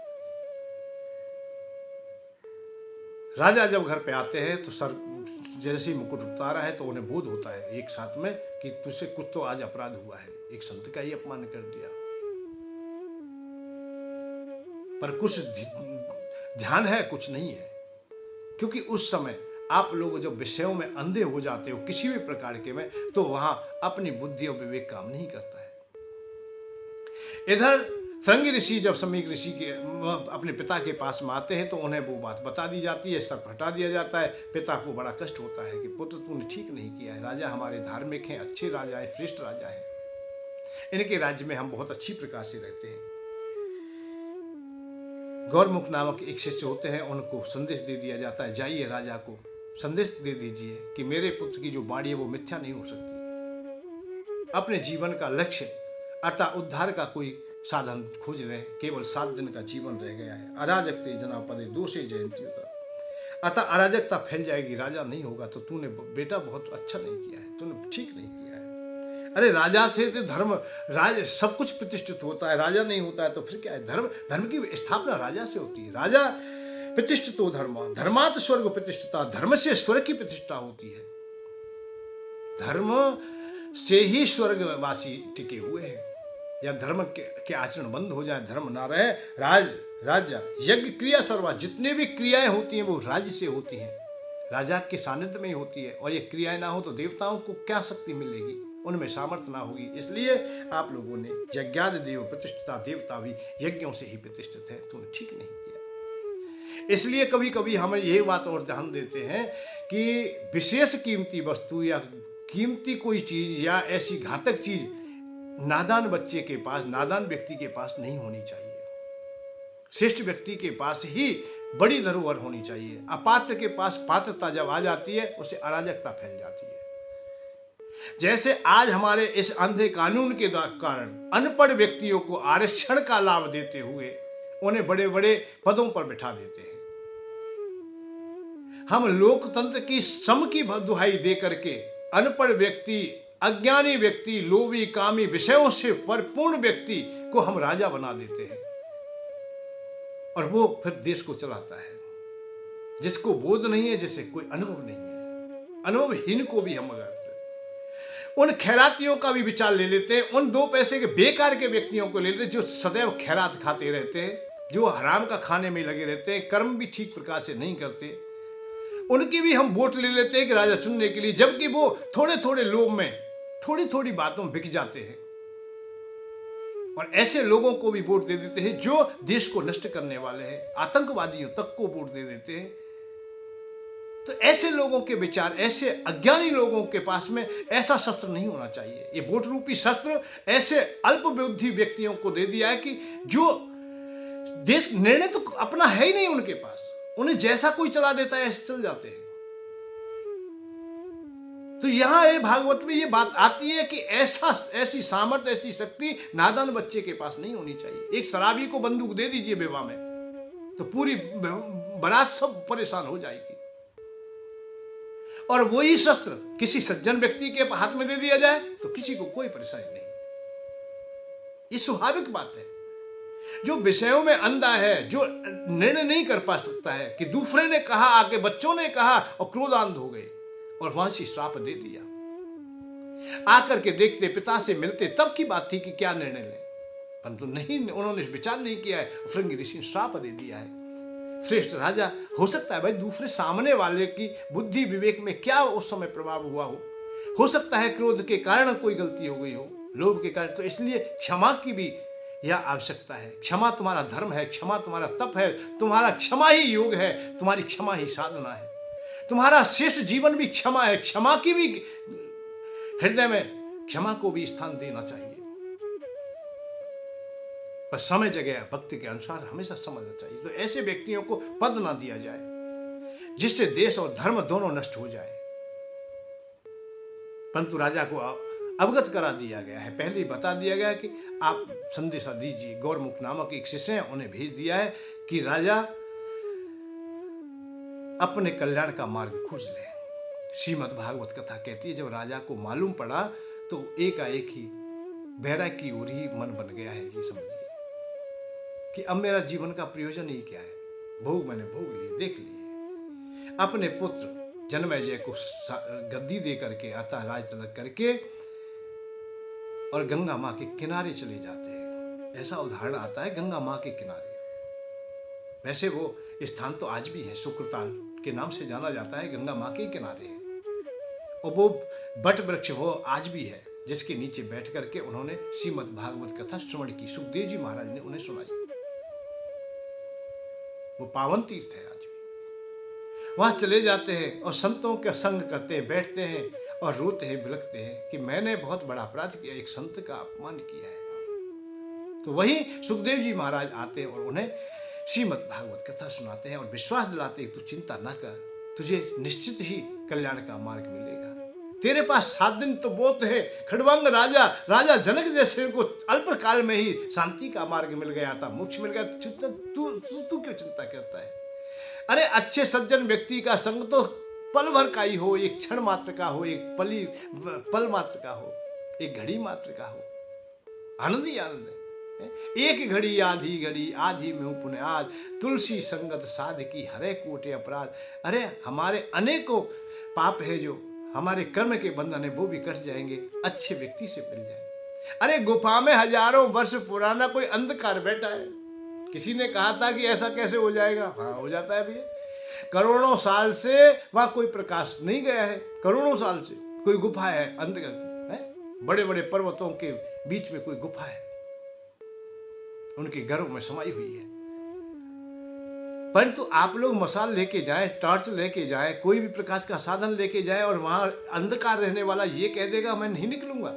राजा जब घर पे आते हैं तो सर जैसे ही मुकुट उतारा है तो उन्हें बोध होता है एक साथ में कि तुझसे कुछ तो आज अपराध हुआ है, एक संत का ही अपमान कर दिया। पर कुछ ध्यान है, कुछ नहीं है, क्योंकि उस समय आप लोग जब विषयों में अंधे हो जाते हो किसी भी प्रकार के में, तो वहां अपनी बुद्धि और विवेक काम नहीं करता है। इधर श्रृंगी ऋषि जब शमीक ऋषि के अपने पिता के पास में आते हैं तो उन्हें वो बात बता दी जाती है, सर्प हटा दिया जाता है। पिता को बड़ा कष्ट होता है कि पुत्र तूने ठीक नहीं किया है, राजा हमारे धार्मिक हैं, अच्छे राजा है, श्रेष्ठ राजा है, इनके राज्य में हम बहुत अच्छी प्रकार से रहते हैं। गौरमुख नामक एक शिष्य होते हैं, उनको संदेश दे दिया जाता है, जाइए राजा को संदेश दे दीजिए कि मेरे पुत्र की जो वाणी है वो मिथ्या नहीं हो सकती। अपने जीवन का लक्ष्य अर्थात उद्धार का कोई साधन खोज रहे, केवल 7 दिन का जीवन रह गया है। अराजकते जना पदे दोषे जयंती होता, अतः अराजकता फैल जाएगी, राजा नहीं होगा तो तूने बेटा बहुत अच्छा नहीं किया है, तूने ठीक नहीं किया है। अरे राजा से तो धर्म राज सब कुछ प्रतिष्ठित होता है, राजा नहीं होता है तो फिर क्या है? धर्म की स्थापना राजा से होती है। राजा प्रतिष्ठितो धर्म, धर्मात् स्वर्ग प्रतिष्ठिता, धर्म से स्वर्ग की प्रतिष्ठा होती है। धर्म से ही स्वर्गवासी टिके हुए हैं। या धर्म के आचरण बंद हो जाए, धर्म ना रहे, राज्य यज्ञ क्रिया सर्वा, जितने भी क्रियाएं होती हैं वो राज्य से होती हैं, राजा के सानिध्य में ही होती है। और ये क्रियाएं ना हो तो देवताओं को क्या शक्ति मिलेगी, उनमें सामर्थ्य ना होगी। इसलिए आप लोगों ने यज्ञादि देव प्रतिष्ठिता, देवता भी यज्ञों से ही प्रतिष्ठित है, तूने ठीक नहीं किया। इसलिए कभी कभी हम यही बात और ध्यान देते हैं कि विशेष कीमती वस्तु या कीमती कोई चीज या ऐसी घातक चीज नादान बच्चे के पास, नादान व्यक्ति के पास नहीं होनी चाहिए। श्रेष्ठ व्यक्ति के पास ही बड़ी धरोहर होनी चाहिए। अपात्र के पास पात्रता जब आ जाती है उससे अराजकता फैल जाती है। जैसे आज हमारे इस अंधे कानून के कारण अनपढ़ व्यक्तियों को आरक्षण का लाभ देते हुए उन्हें बड़े बड़े पदों पर बिठा देते हैं। हम लोकतंत्र की सम की दुहाई दे करके अनपढ़ व्यक्ति, अज्ञानी व्यक्ति, लोभी कामी विषयों से परिपूर्ण व्यक्ति को हम राजा बना देते हैं और वो फिर देश को चलाता है। जिसको बोध नहीं है, जिसे कोई अनुभव नहीं है, अनुभवहीन को भी हम अगर उन खैरातियों का भी विचार ले लेते हैं, उन 2 पैसे के बेकार के व्यक्तियों को ले लेते हैं जो सदैव खैरात खाते रहते हैं जो हराम का खाने में लगे रहते हैं, कर्म भी ठीक प्रकार से नहीं करते, उनकी भी हम वोट ले लेते हैं कि राजा चुनने के लिए, जबकि वो थोड़े थोड़े लोभ में, थोड़ी थोड़ी बातों में बिक जाते हैं। और ऐसे लोगों को भी वोट दे देते हैं जो देश को नष्ट करने वाले हैं, आतंकवादियों तक को वोट दे देते हैं। तो ऐसे लोगों के विचार, ऐसे अज्ञानी लोगों के पास में ऐसा शस्त्र नहीं होना चाहिए। ये वोट रूपी शस्त्र ऐसे अल्पबुद्धि व्यक्तियों को दे दिया है कि जो देश निर्णय तो अपना है ही नहीं उनके पास, उन्हें जैसा कोई चला देता है ऐसे चल जाते हैं। तो यहां ये भागवत में ये बात आती है कि ऐसी सामर्थ्य, ऐसी शक्ति नादान बच्चे के पास नहीं होनी चाहिए। एक शराबी को बंदूक दे दीजिए विवाह में, तो पूरी बारात सब परेशान हो जाएगी। और वही शस्त्र किसी सज्जन व्यक्ति के हाथ में दे दिया जाए तो किसी को कोई परेशानी नहीं। ये स्वाभाविक बात है। जो विषयों में अंधा है, जो निर्णय नहीं कर पा सकता है, कि दूसरे ने कहा, आके बच्चों ने कहा और क्रोधांध हो गए और वहां से श्राप दे दिया। आकर के देखते, पिता से मिलते, तब की बात थी कि क्या निर्णय लें, परंतु नहीं, उन्होंने विचार नहीं किया है। भृंगी ऋषि ने श्राप दे दिया है। श्रेष्ठ राजा, हो सकता है भाई दूसरे सामने वाले की बुद्धि विवेक में क्या उस समय प्रभाव हुआ हो सकता है क्रोध के कारण कोई गलती हो गई हो, लोभ के कारण, तो इसलिए क्षमा की भी यह आवश्यकता है। क्षमा तुम्हारा धर्म है, क्षमा तुम्हारा तप है, तुम्हारा क्षमा ही योग है, तुम्हारी क्षमा ही साधना है, तुम्हारा श्रेष्ठ जीवन भी क्षमा है। क्षमा की भी हृदय में क्षमा को भी स्थान देना चाहिए, पर समय जगह भक्ति के अनुसार हमेशा समझना चाहिए। तो ऐसे व्यक्तियों को पद ना दिया जाए जिससे देश और धर्म दोनों नष्ट हो जाए। परंतु राजा को अवगत करा दिया गया है, पहले ही बता दिया गया है कि आप संदेशा दीजिए। गौरमुख नामक एक शिष्य है, उन्हें भेज दिया है कि राजा अपने कल्याण का मार्ग खोज ले। श्रीमद् भागवत कथा कहती है, जब राजा को मालूम पड़ा तो एकाएक ही बहरा की ओर ही मन बन गया है। ये समझिए कि अब मेरा जीवन का प्रयोजन ही क्या है। भोग मैंने भोग लिए, देख लिए। अपने पुत्र जन्मेजय को गद्दी दे करके, अतः राज तलक करके, और गंगा माँ के किनारे चले जाते हैं। ऐसा उदाहरण आता है गंगा माँ के किनारे। वैसे वो स्थान तो आज भी है, शुक्रताल के नाम से जाना जाता है, गंगा माँ के किनारे है। और वो बट वृक्ष वो आज भी है, जिसके नीचे बैठ करके उन्होंने श्रीमद् भागवत कथा श्रवण की। सुखदेव जी महाराज ने उन्हें सुनाई। वो पावन तीर्थ है आज भी। वहां चले जाते हैं और संतों का संग करते हैं, बैठते हैं और रोते हैं, बिलखते हैं कि मैंने बहुत बड़ा अपराध किया, एक संत का अपमान किया है। तो वही सुखदेव जी महाराज आते हैं और उन्हें श्रीमद् भागवत कथा सुनाते हैं और विश्वास दिलाते हैं, तू चिंता ना कर, तुझे निश्चित ही कल्याण का मार्ग मिलेगा। तेरे पास 7 दिन तो बहुत है। खड़वांग राजा जनक जैसे को अल्प काल में ही शांति का मार्ग मिल गया था, मोक्ष मिल गया। तू क्यों चिंता करता है? अरे अच्छे सज्जन व्यक्ति का संग तो पल भर का ही हो, एक क्षण मात्र का हो, एक पल मात्र का हो, एक घड़ी मात्र का हो, आनंद ही आनंद है। एक घड़ी आधी में हूं पुण्य आज, तुलसी संगत साध की हरे कोटे अपराध। अरे हमारे अनेकों पाप है, जो हमारे कर्म के बंधन है, वो भी कट जाएंगे, अच्छे व्यक्ति से मिल जाए। अरे गुफा में हजारों वर्ष पुराना कोई अंधकार बैठा है। किसी ने कहा था कि ऐसा कैसे हो जाएगा? हाँ, हो जाता है भैया। करोड़ों साल से वहां कोई प्रकाश नहीं गया है, करोड़ों साल से कोई गुफा है, अंधकार है। बड़े बड़े पर्वतों के बीच में कोई गुफा है, उनके घरों में समाई हुई है। परंतु आप लोग मसाल लेके जाएं, टॉर्च लेके जाएं, कोई भी प्रकाश का साधन लेके जाएं और वहां अंधकार रहने वाला ये कह देगा मैं नहीं निकलूंगा,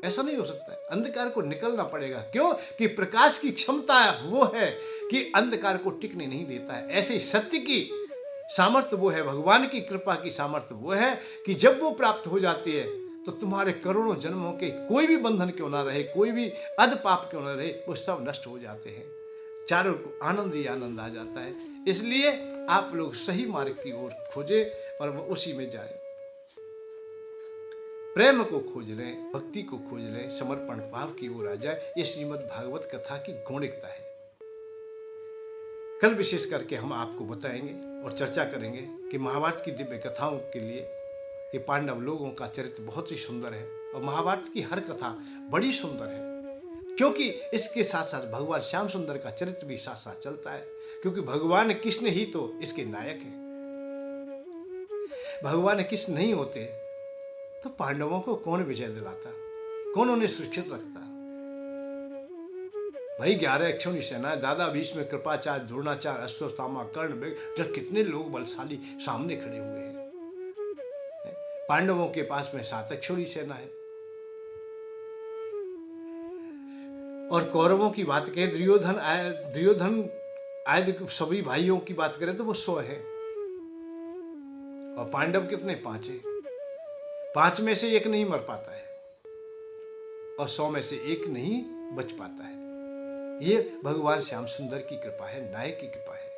ऐसा नहीं हो सकता है। अंधकार को निकलना पड़ेगा। क्यों? कि प्रकाश की क्षमता वो है कि अंधकार को टिकने नहीं देता है। ऐसे सत्य की सामर्थ्य वो है, भगवान की कृपा की सामर्थ्य वो है कि जब वो प्राप्त हो जाती है तो तुम्हारे करोड़ों जन्मों के कोई भी बंधन क्यों ना रहे, कोई भी अध पाप क्यों ना रहे, वो सब नष्ट हो जाते हैं। चारों को आनंद ही आनंद आ जाता है। इसलिए आप लोग सही मार्ग की ओर खोजे और वो उसी में जाए। प्रेम को खोज लें, भक्ति को खोज लें, समर्पण भाव की ओर आ जाए। ये श्रीमद् भागवत कथा की गौणिकता है। कल विशेष करके हम आपको बताएंगे और चर्चा करेंगे कि महाभारत की दिव्य कथाओं के लिए ये पांडव लोगों का चरित्र बहुत ही सुंदर है और महाभारत की हर कथा बड़ी सुंदर है। क्योंकि इसके साथ साथ भगवान श्याम सुंदर का चरित्र भी साथ साथ चलता है, क्योंकि भगवान कृष्ण ही तो इसके नायक हैं। भगवान कृष्ण नहीं होते तो पांडवों को कौन विजय दिलाता, कौन उन्हें सुरक्षित रखता। भाई 11 अक्षौणी सेना, दादा भीष्म, कृपाचार्य, द्रोणाचार्य, अश्वत्थामा, कर्ण, जब कितने लोग बलशाली सामने खड़े हुए हैं। पांडवों के पास में 7 अक्षौणी सेना है। और कौरवों की बात करें, दुर्योधन आदि सभी भाइयों की बात करें तो वो 100 है। और पांडव कितने? 5 है। 5 में से एक नहीं मर पाता है और 100 में से एक नहीं बच पाता है। ये भगवान श्याम सुंदर की कृपा है, नायक की कृपा है।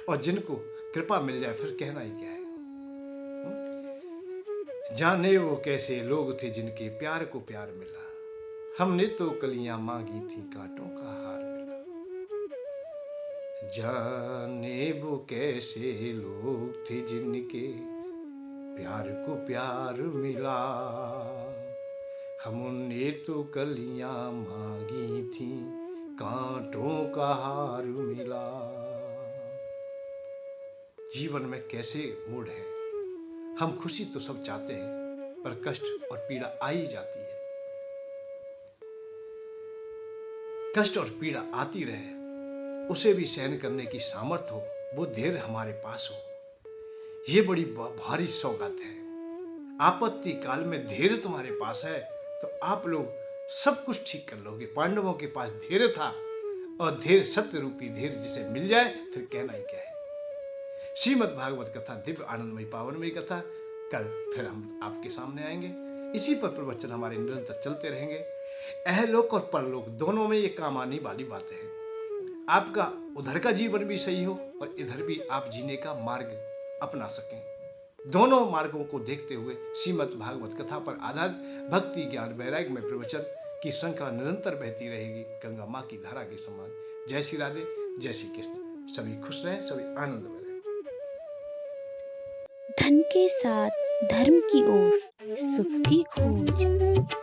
और जिनको कृपा मिल जाए फिर कहना ही क्या है। जाने वो कैसे लोग थे जिनके प्यार को प्यार मिला, हमने तो कलियां मांगी थी कांटों का हार मिला। जाने वो कैसे लोग थे जिनके प्यार को प्यार मिला, हमने तो कलियां मांगी थी कांटों का हार मिला। जीवन में कैसे मूड है, हम खुशी तो सब चाहते हैं पर कष्ट और पीड़ा आ ही जाती है। कष्ट और पीड़ा आती रहे, उसे भी सहन करने की सामर्थ्य हो, वो धैर्य हमारे पास हो, ये बड़ी भारी सौगात है। आपत्ति काल में धैर्य तुम्हारे पास है तो आप लोग सब कुछ ठीक कर लोगे। पांडवों के पास धैर्य था और धैर्य सत्य रूपी धैर्य जिसे मिल जाए फिर कहना ही क्या है। श्रीमद् भागवत कथा दिव्य आनंदमयी पावनमयी कथा कल फिर हम आपके सामने आएंगे। इसी पर प्रवचन हमारे निरंतर चलते रहेंगे। अहलोक और परलोक दोनों में ये काम आने वाली बात है। आपका उधर का जीवन भी सही हो और इधर भी आप जीने का मार्ग अपना सकें। दोनों मार्गों को देखते हुए श्रीमद् भागवत कथा पर आधारित भक्ति ज्ञान वैराग्य में प्रवचन की श्रृंखला निरंतर बहती रहेगी गंगा माँ की धारा के समान। जय श्री राधे, जय श्री कृष्ण। सभी खुश रहें, सभी आनंद में रहें। धन के साथ धर्म की ओर, सुख की खोज।